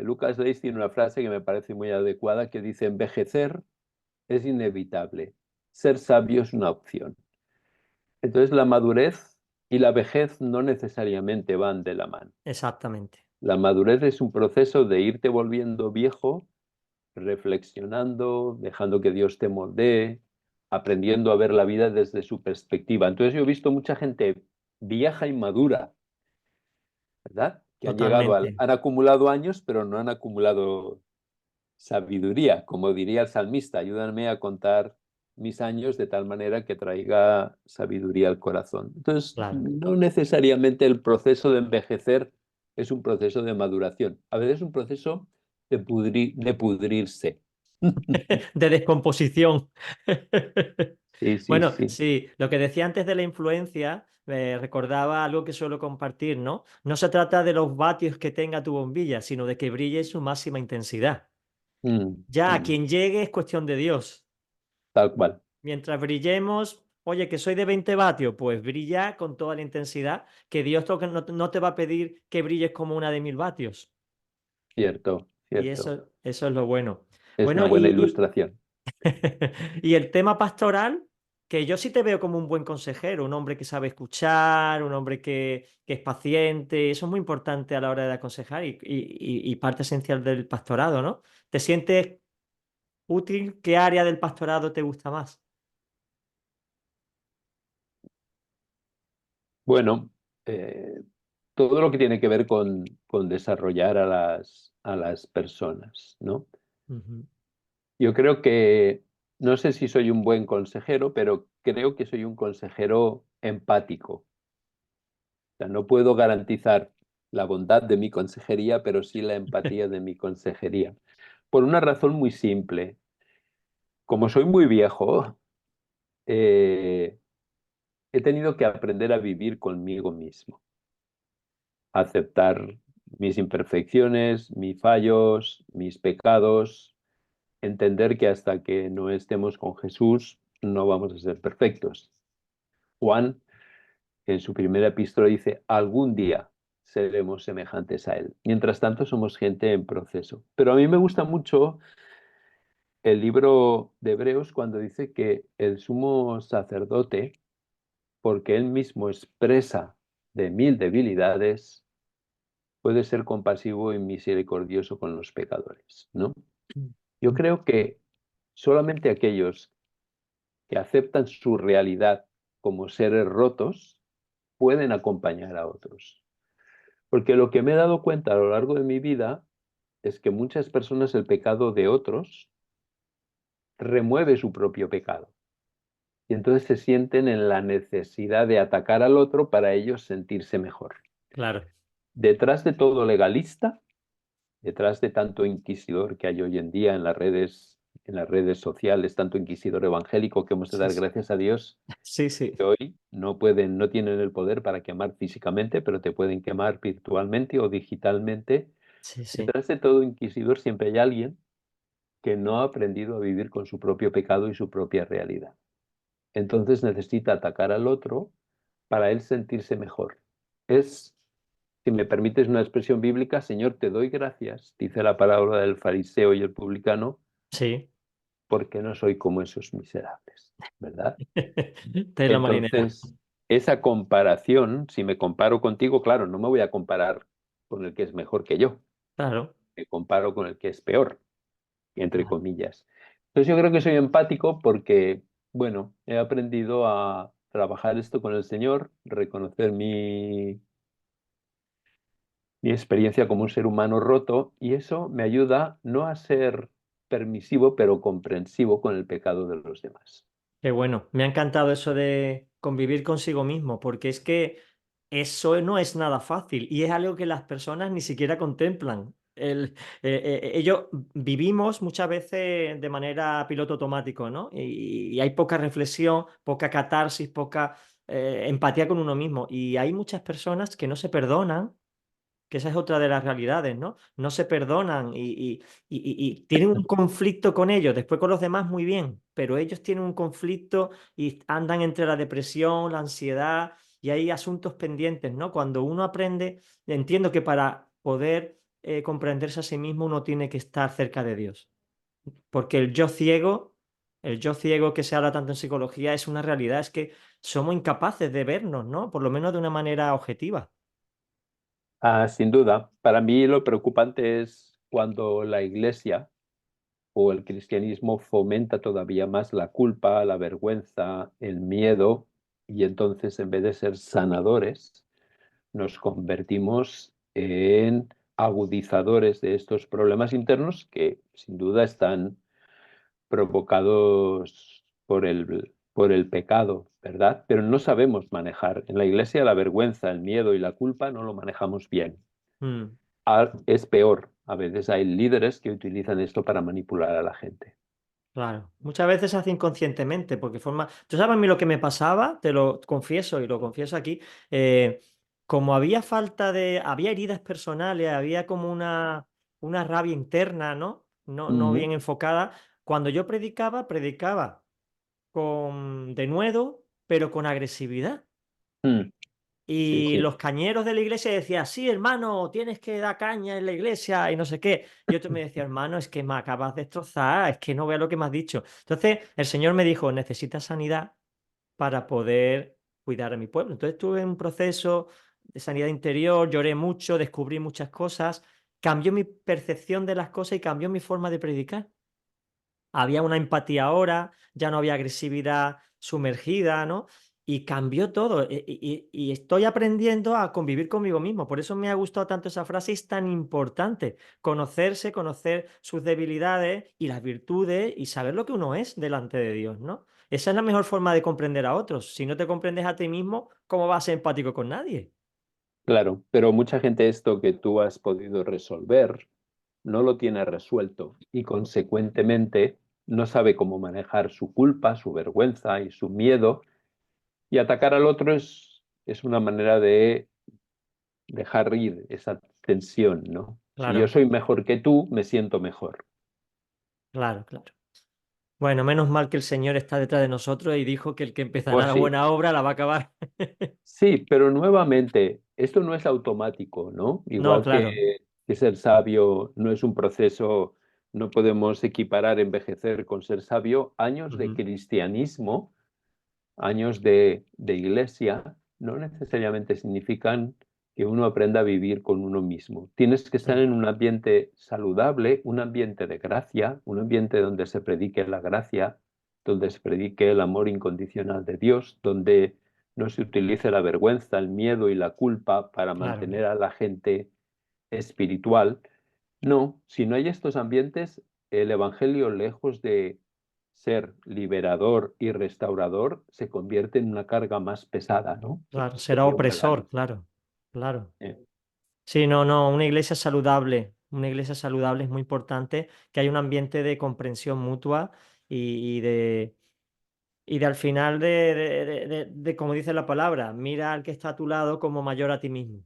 Lucas Leis tiene una frase que me parece muy adecuada que dice, envejecer es inevitable, ser sabio es una opción. Entonces la madurez y la vejez no necesariamente van de la mano. Exactamente, La madurez es un proceso de irte volviendo viejo, reflexionando, dejando que Dios te moldee, aprendiendo a ver la vida desde su perspectiva. Entonces yo he visto mucha gente vieja y madura, ¿verdad? Que han llegado totalmente, han acumulado años, pero no han acumulado sabiduría. Como diría el salmista, ayúdame a contar mis años de tal manera que traiga sabiduría al corazón. Entonces, claro. no necesariamente el proceso de envejecer es un proceso de maduración. A veces es un proceso de pudrirse. De descomposición. Sí, sí, Bueno, sí. sí, lo que decía antes de la influencia, me recordaba algo que suelo compartir, ¿no? No se trata de los vatios que tenga tu bombilla, sino de que brille en su máxima intensidad. Mm, Ya a mm, quien llegue es cuestión de Dios. tal cual. Mientras brillemos, oye, que soy de 20 vatios, pues brilla con toda la intensidad, que Dios no te va a pedir que brilles como una de 1000 vatios. Cierto, Y cierto. eso es lo bueno. Es una Bueno, buena ilustración. y el tema pastoral, que yo sí te veo como un buen consejero, un hombre que sabe escuchar, un hombre que es paciente, eso es muy importante a la hora de aconsejar y parte esencial del pastorado, ¿no? ¿Te sientes útil? ¿Qué área del pastorado te gusta más? Bueno, todo lo que tiene que ver con desarrollar a a las personas, ¿no? Ujú. Yo creo que, no sé si soy un buen consejero, pero creo que soy un consejero empático. O sea, no puedo garantizar la bondad de mi consejería, pero sí la empatía de mi consejería. Por una razón muy simple. Como soy muy viejo, eh, he tenido que aprender a vivir conmigo mismo, a aceptar mis imperfecciones, mis fallos, mis pecados, entender que hasta que no estemos con Jesús no vamos a ser perfectos. Juan, en su primera epístola, dice, algún día seremos semejantes a Él. Mientras tanto, somos gente en proceso. Pero a mí me gusta mucho el libro de Hebreos cuando dice que el sumo sacerdote, porque él mismo expresa de 1000 debilidades, puede ser compasivo y misericordioso con los pecadores, ¿no? Yo creo que solamente aquellos que aceptan su realidad como seres rotos pueden acompañar a otros. Porque lo que me he dado cuenta a lo largo de mi vida es que muchas personas el pecado de otros remueve su propio pecado. Y entonces se sienten en la necesidad de atacar al otro para ellos sentirse mejor. Claro, Detrás de todo legalista, detrás de tanto inquisidor que hay hoy en día en las redes sociales, tanto inquisidor evangélico que hemos de sí, dar sí, gracias a Dios, sí, sí, que hoy no pueden, no tienen el poder para quemar físicamente, pero te pueden quemar virtualmente o digitalmente. sí, sí. Detrás de todo inquisidor siempre hay alguien que no ha aprendido a vivir con su propio pecado y su propia realidad. Entonces necesita atacar al otro para él sentirse mejor. Es, si me permites una expresión bíblica, Señor, te doy gracias, dice la palabra del fariseo y el publicano, Sí. porque no soy como esos miserables, ¿verdad? Tela marinera. Entonces, esa comparación, si me comparo contigo, claro, no me voy a comparar con el que es mejor que yo, Claro, me comparo con el que es peor, entre claro. comillas. Entonces yo creo que soy empático porque, bueno, he aprendido a trabajar esto con el Señor, reconocer mi experiencia como un ser humano roto y eso me ayuda no a ser permisivo, pero comprensivo con el pecado de los demás. Qué bueno. Me ha encantado eso convivir consigo mismo, porque es que eso no es nada fácil y es algo que las personas ni siquiera contemplan. Ellos vivimos muchas veces de manera piloto automático, ¿no? Y hay poca reflexión, poca catarsis, poca empatía con uno mismo. Y hay muchas personas que no se perdonan, que esa es otra de las realidades, ¿no? No se perdonan y tienen un conflicto con ellos, después con los demás muy bien, pero ellos tienen un conflicto y andan entre la depresión, la ansiedad y hay asuntos pendientes, ¿no? Cuando uno aprende, entiendo que para poder comprenderse a sí mismo uno tiene que estar cerca de Dios, porque el yo ciego que se habla tanto en psicología es una realidad, es que somos incapaces de vernos, ¿no? Por lo menos de una manera objetiva. Sin duda, para mí lo preocupante es cuando la Iglesia o el cristianismo fomenta todavía más la culpa, la vergüenza, el miedo, y entonces en vez de ser sanadores, nos convertimos en agudizadores de estos problemas internos que sin duda están provocados por el pecado, ¿verdad? Pero no sabemos manejar. En la iglesia la vergüenza, el miedo y la culpa no lo manejamos bien. Mm. Es peor. A veces hay líderes que utilizan esto para manipular a la gente. Claro, muchas veces se hace inconscientemente, porque forma. Tú sabes a mí lo que me pasaba, te lo confieso y lo confieso aquí. eh, Como había falta de. Había heridas personales, había como una rabia interna, ¿no? No Ujú. bien enfocada. Cuando yo predicaba, predicaba con denuedo, pero con agresividad. Mm. Sí, Y sí, los cañeros de la iglesia decían, sí, hermano, tienes que dar caña en la iglesia y no sé qué. Y otro me decía, hermano, es que me acabas de destrozar, es que no veo lo que me has dicho. Entonces, el Señor me dijo, necesitas sanidad para poder cuidar a mi pueblo. Entonces, estuve en un proceso de sanidad interior, lloré mucho, descubrí muchas cosas, cambió mi percepción de las cosas y cambió mi forma de predicar. Había una empatía ahora, ya no había agresividad sumergida, ¿no? Y cambió todo. Y estoy aprendiendo a convivir conmigo mismo. Por eso me ha gustado tanto esa frase, es tan importante. Conocerse, conocer sus debilidades y las virtudes y saber lo que uno es delante de Dios, ¿no? Esa es la mejor forma de comprender a otros. Si no te comprendes a ti mismo, ¿cómo vas a ser empático con nadie? claro. Pero mucha gente esto que tú has podido resolver no lo tiene resuelto y consecuentemente no sabe cómo manejar su culpa, su vergüenza y su miedo. Y atacar al otro es una manera de dejar ir esa tensión, ¿no? Si yo Claro, soy mejor que tú, me siento mejor. claro, claro. Bueno, menos mal que el Señor está detrás de nosotros y dijo que el que empezará Pues la sí, buena obra la va a acabar. sí, pero nuevamente, esto no es automático, ¿no? No, Igual claro. que ser sabio no es un proceso, no podemos equiparar envejecer con ser sabio. Años de Ujú. cristianismo, años de iglesia, no necesariamente significan que uno aprenda a vivir con uno mismo. Tienes que estar Sí, en un ambiente saludable, un ambiente de gracia, un ambiente donde se predique la gracia, donde se predique el amor incondicional de Dios, donde no se utilice la vergüenza, el miedo y la culpa para claro, mantener a la gente espiritual. No, si no hay estos ambientes, el Evangelio, lejos de ser liberador y restaurador, se convierte en una carga más pesada, ¿no? claro. Que Será te hunde el opresor, alma. claro, claro. Eh, Sí, no, una iglesia saludable es muy importante, que haya un ambiente de comprensión mutua y de al final de, como dice la palabra, mira al que está a tu lado como mayor a ti mismo.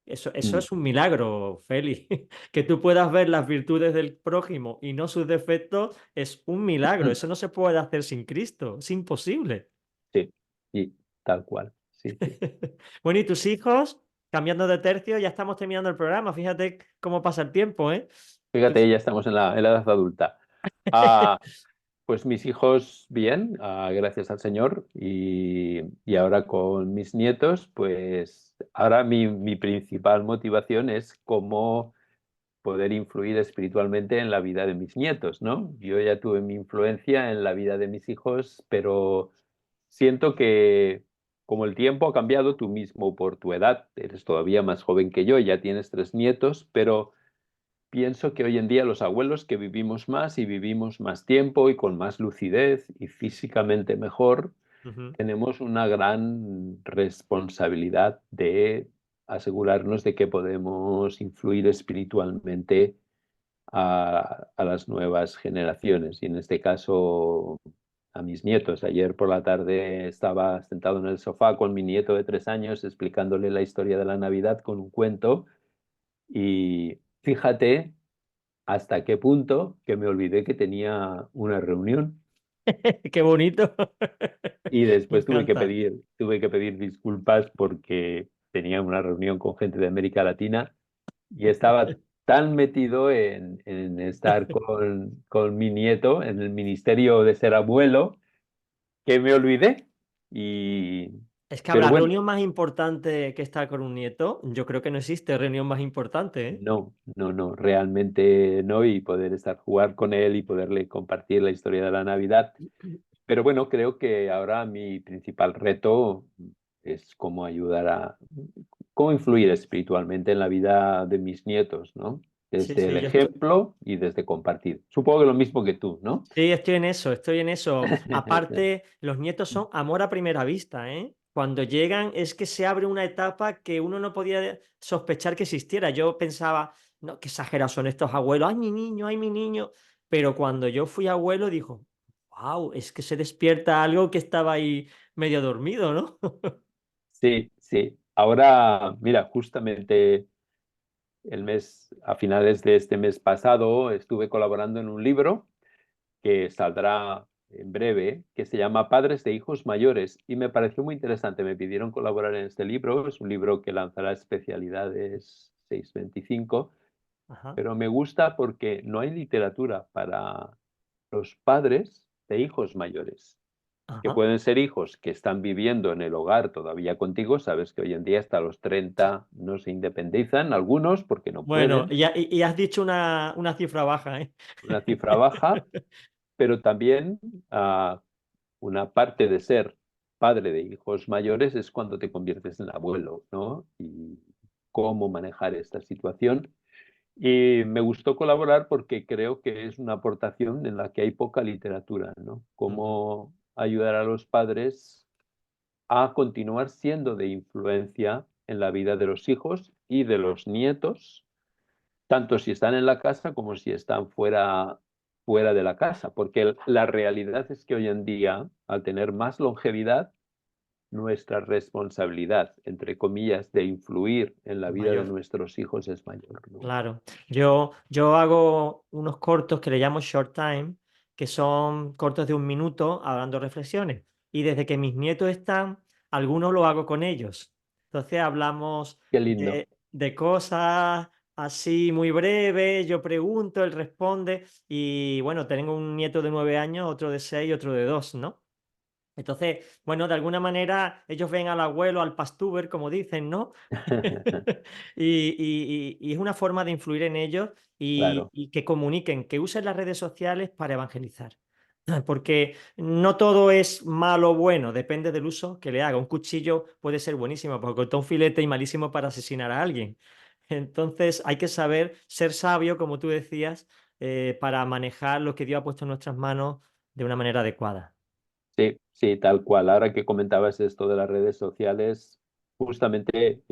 Eso mm, es un milagro, Feli. Que tú puedas ver las virtudes del prójimo y no sus defectos es un milagro. Eso no se puede hacer sin Cristo. Es imposible. sí, y tal cual. Sí, sí. Bueno, ¿y tus hijos? Cambiando de tercio, ya estamos terminando el programa. Fíjate cómo pasa el tiempo, ¿eh? Fíjate, ya estamos en la edad adulta. Ah, pues mis hijos bien, gracias al Señor, y ahora con mis nietos, pues ahora mi principal motivación es cómo poder influir espiritualmente en la vida de mis nietos, ¿no? Yo ya tuve mi influencia en la vida de mis hijos, pero siento que como el tiempo ha cambiado, tú mismo por tu edad, eres todavía más joven que yo, ya tienes tres nietos, pero pienso que hoy en día los abuelos que vivimos más y vivimos más tiempo y con más lucidez y físicamente mejor, Ujú. tenemos una gran responsabilidad de asegurarnos de que podemos influir espiritualmente a las nuevas generaciones y en este caso a mis nietos. Ayer por la tarde estaba sentado en el sofá con mi nieto de 3 años explicándole la historia de la Navidad con un cuento y fíjate hasta qué punto que me olvidé que tenía una reunión Qué bonito. y Me después encanta. tuve que pedir disculpas porque tenía una reunión con gente de América Latina y estaba tan metido en estar con mi nieto en el ministerio de ser abuelo que me olvidé. Y, Es que pero habrá bueno, reunión más importante que estar con un nieto. Yo creo que no existe reunión más importante, ¿eh? no, no, no, realmente no, y poder estar jugar con él y poderle compartir la historia de la Navidad. Pero bueno, creo que ahora mi principal reto es cómo cómo influir espiritualmente en la vida de mis nietos, ¿no? Sí, Desde el sí, yo estoy, ejemplo y desde compartir. Supongo que lo mismo que tú, ¿no? sí, estoy en eso, estoy en eso. Aparte, los nietos son amor a primera vista, ¿eh? Cuando llegan es que se abre una etapa que uno no podía sospechar que existiera. Yo pensaba, no, qué exagerados son estos abuelos, ay, mi niño, ay, mi niño. Pero cuando yo fui abuelo, dijo, wow, es que se despierta algo que estaba ahí medio dormido, ¿no? Sí, sí. Ahora, mira, justamente a finales de este mes pasado, estuve colaborando en un libro que saldrá en breve, que se llama Padres de Hijos Mayores, y me pareció muy interesante. Me pidieron colaborar en este libro. Es un libro que lanzará Especialidades 625, Ajá, pero me gusta porque no hay literatura para los padres de hijos mayores, que ajá. pueden ser hijos que están viviendo en el hogar todavía contigo. Sabes que hoy en día hasta los 30 no se independizan, algunos porque no Bueno, pueden, y has dicho una cifra baja, ¿eh? una cifra baja, pero también una parte de ser padre de hijos mayores es cuando te conviertes en abuelo, ¿no? Y cómo manejar esta situación. Y me gustó colaborar porque creo que es una aportación en la que hay poca literatura, ¿no? Ujú. Cómo ayudar a los padres a continuar siendo de influencia en la vida de los hijos y de los nietos, tanto si están en la casa como si están fuera de la casa, porque la realidad es que hoy en día, al tener más longevidad, nuestra responsabilidad, entre comillas, de influir en la Es vida de mayor. nuestros hijos es mayor, ¿no? Claro, yo hago unos cortos que le llamo short time, que son cortos de 1 minuto hablando reflexiones. Y desde que mis nietos están, algunos lo hago con ellos. Entonces hablamos Qué lindo. de cosas así muy breves, yo pregunto, él responde. Y bueno, tengo un nieto de 9 años, otro de 6 y otro de 2, ¿no? Entonces, bueno, de alguna manera ellos ven al abuelo, al pastuber, como dicen, ¿no? Y es una forma de influir en ellos Claro, y que comuniquen, que usen las redes sociales para evangelizar. Porque no todo es malo o bueno, depende del uso que le haga. Un cuchillo puede ser buenísimo para cortar un filete y malísimo para asesinar a alguien. Entonces hay que saber ser sabio, como tú decías, para manejar lo que Dios ha puesto en nuestras manos de una manera adecuada. sí, sí, tal cual. Ahora que comentabas esto de las redes sociales, justamente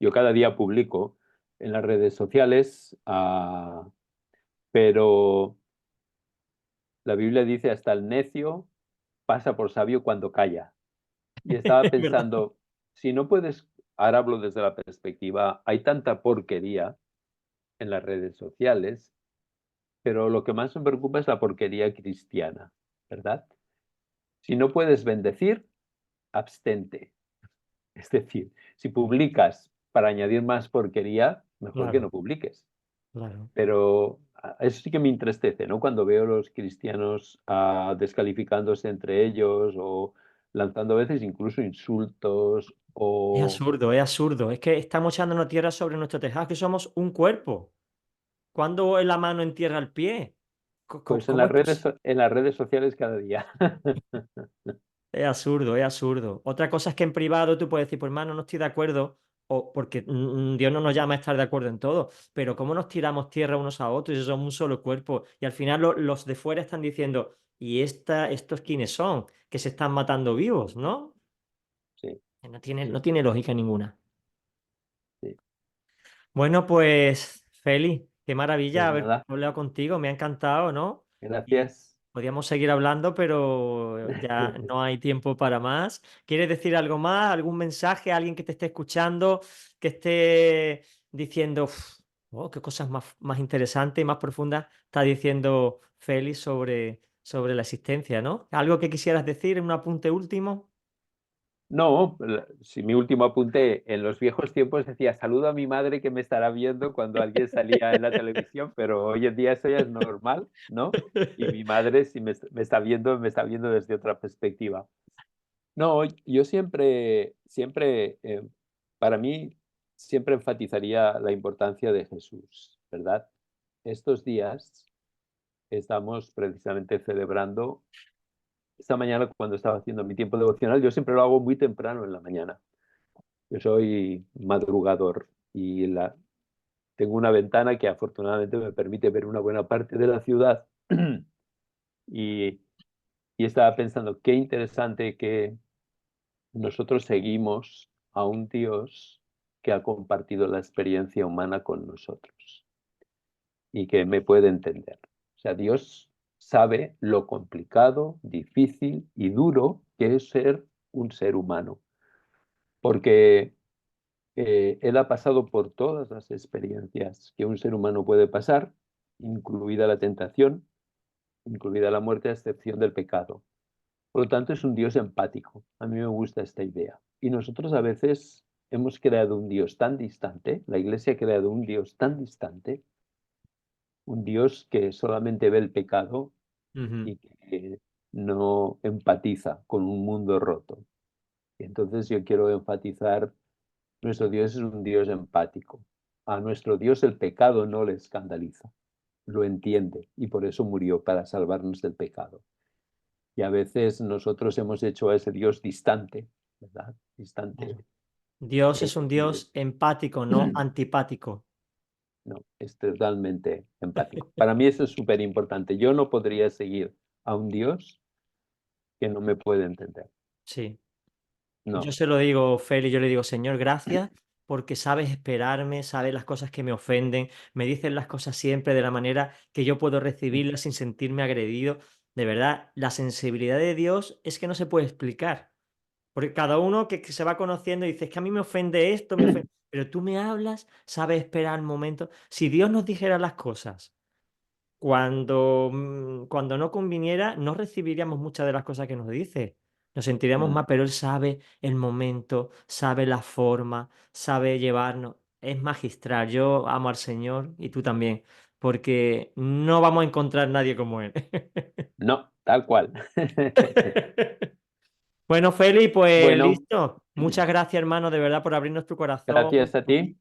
yo cada día publico en las redes sociales, pero la Biblia dice hasta el necio pasa por sabio cuando calla. Y estaba ¿Verdad? pensando, si no puedes, ahora hablo desde la perspectiva, hay tanta porquería en las redes sociales, pero lo que más me preocupa es la porquería cristiana, ¿verdad? Si no puedes bendecir, abstente. Es decir, si publicas para añadir más porquería, mejor que Claro, no publiques. claro. Pero eso sí que me entristece, ¿no? Cuando veo a los cristianos descalificándose entre ellos o lanzando a veces incluso insultos Es o absurdo, es absurdo. Es que estamos echándonos tierra sobre nuestro tejado, que somos un cuerpo. ¿Cuándo la mano entierra el pie? pues ¿Cómo es posible? en las redes sociales cada día. Es absurdo, es absurdo. Otra cosa es que en privado tú puedes decir, pues hermano, no estoy de acuerdo. o porque Dios no nos llama a estar de acuerdo en todo, pero cómo nos tiramos tierra unos a otros y somos un solo cuerpo. Y al final los de fuera están diciendo, ¿y estos quiénes son? Que se están matando vivos, ¿no? Sí, No tiene lógica ninguna. sí. Bueno, pues, Feli, qué maravilla Pues haber nada, hablado contigo, me ha encantado, ¿no? Y gracias. podríamos seguir hablando, pero ya no hay tiempo para más. ¿Quieres decir algo más? ¿Algún mensaje a alguien que te esté escuchando, que esté diciendo, "Uf, oh, qué cosas más interesantes y más profundas está diciendo Feli sobre la existencia, ¿no? ¿Algo que quisieras decir, un apunte último? No, si mi último apunte, en los viejos tiempos decía, saludo a mi madre que me estará viendo cuando alguien salía en la televisión, pero hoy en día eso ya es normal, ¿no? Y mi madre, si me está viendo, me está viendo desde otra perspectiva. No, yo para mí, siempre enfatizaría la importancia de Jesús, ¿verdad? Estos días estamos precisamente celebrando, esta mañana cuando estaba haciendo mi tiempo devocional, yo siempre lo hago muy temprano en la mañana. Yo soy madrugador y tengo una ventana que afortunadamente me permite ver una buena parte de la ciudad y, y estaba pensando, qué interesante que nosotros seguimos a un Dios que ha compartido la experiencia humana con nosotros y que me puede entender. O sea, Dios sabe lo complicado, difícil y duro que es ser un ser humano, porque Él ha pasado por todas las experiencias que un ser humano puede pasar, incluida la tentación, incluida la muerte, a excepción del pecado. Por lo tanto, es un Dios empático. A mí me gusta esta idea. Y nosotros a veces hemos creado un Dios tan distante, la Iglesia ha creado un Dios tan distante, un Dios que solamente ve el pecado Ujú. y que no empatiza con un mundo roto. Y entonces yo quiero enfatizar, nuestro Dios es un Dios empático. A nuestro Dios el pecado no le escandaliza, lo entiende y por eso murió para salvarnos del pecado. Y a veces nosotros hemos hecho a ese Dios distante, ¿verdad? Distante. Claro. Dios es un eh, Dios empático, no antipático. no, es totalmente empático. Para mí eso es súper importante. Yo no podría seguir a un Dios que no me puede entender. Sí. Yo No. se lo digo, Feli, yo le digo, Señor, gracias porque sabes esperarme, sabes las cosas que me ofenden, me dices las cosas siempre de la manera que yo puedo recibirlas sin sentirme agredido. De verdad, la sensibilidad de Dios es que no se puede explicar. Porque cada uno que se va conociendo dice, es que a mí me ofende esto, me ofende. Pero tú me hablas, sabes esperar el momento. Si Dios nos dijera las cosas cuando no conviniera, no recibiríamos muchas de las cosas que nos dice. Nos sentiríamos Mm. mal, pero Él sabe el momento, sabe la forma, sabe llevarnos. Es magistral. Yo amo al Señor y tú también, porque no vamos a encontrar nadie como Él. No, tal cual. Bueno, Feli, pues Bueno, listo. Muchas gracias, hermano, de verdad, por abrirnos tu corazón, gracias a ti.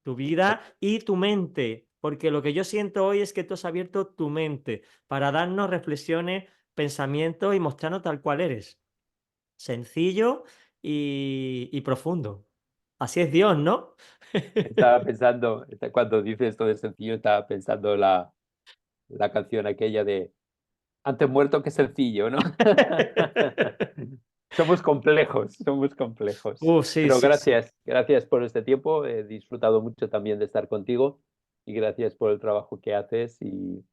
tu vida y tu mente, porque lo que yo siento hoy es que tú has abierto tu mente para darnos reflexiones, pensamientos y mostrarnos tal cual eres. Sencillo y profundo. Así es Dios, ¿no? Estaba pensando, cuando dices esto de sencillo, estaba pensando la canción aquella de antes muerto que sencillo, ¿no? Somos complejos, somos complejos. Sí, Pero sí, sí. gracias, gracias por este tiempo. He disfrutado mucho también de estar contigo y gracias por el trabajo que haces y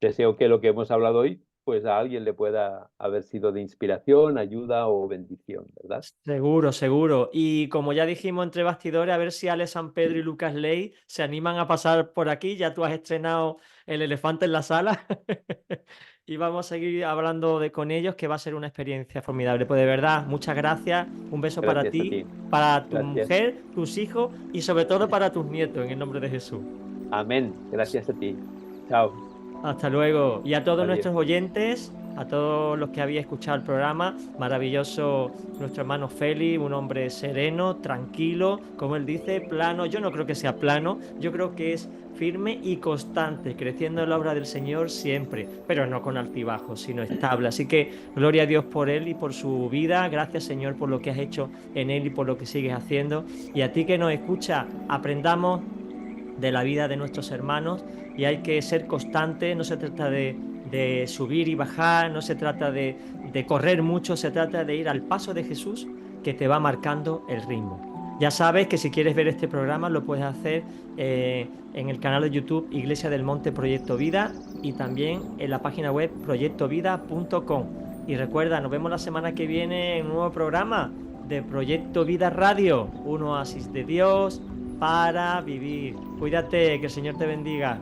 deseo que lo que hemos hablado hoy, pues a alguien le pueda haber sido de inspiración, ayuda o bendición, ¿verdad? Seguro, seguro. Y como ya dijimos entre bastidores, a ver si Alex San Pedro y Lucas Ley se animan a pasar por aquí. Ya tú has estrenado El elefante en la sala. Y vamos a seguir hablando con ellos, que va a ser una experiencia formidable. Pues de verdad, muchas gracias. Un beso para Gracias a ti, ti. para tu Gracias. mujer, tus hijos y sobre todo para tus nietos, en el nombre de Jesús. Amén. Gracias a ti. Chao. Hasta luego. Y a todos Adiós. nuestros oyentes. a todos los que habéis escuchado el programa. Maravilloso nuestro hermano Félix, un hombre sereno, tranquilo, como él dice, plano. Yo no creo que sea plano, yo creo que es firme y constante, creciendo en la obra del Señor siempre, pero no con altibajos, sino estable. Así que gloria a Dios por él y por su vida. Gracias, Señor, por lo que has hecho en él y por lo que sigues haciendo. Y a ti que nos escucha, aprendamos de la vida de nuestros hermanos y hay que ser constante. No se trata de subir y bajar, no se trata de correr mucho, se trata de ir al paso de Jesús que te va marcando el ritmo. Ya sabes que si quieres ver este programa lo puedes hacer en el canal de YouTube Iglesia del Monte Proyecto Vida y también en la página web proyectovida.com. Y recuerda, nos vemos la semana que viene en un nuevo programa de Proyecto Vida Radio, un oasis de Dios para vivir. Cuídate, que el Señor te bendiga.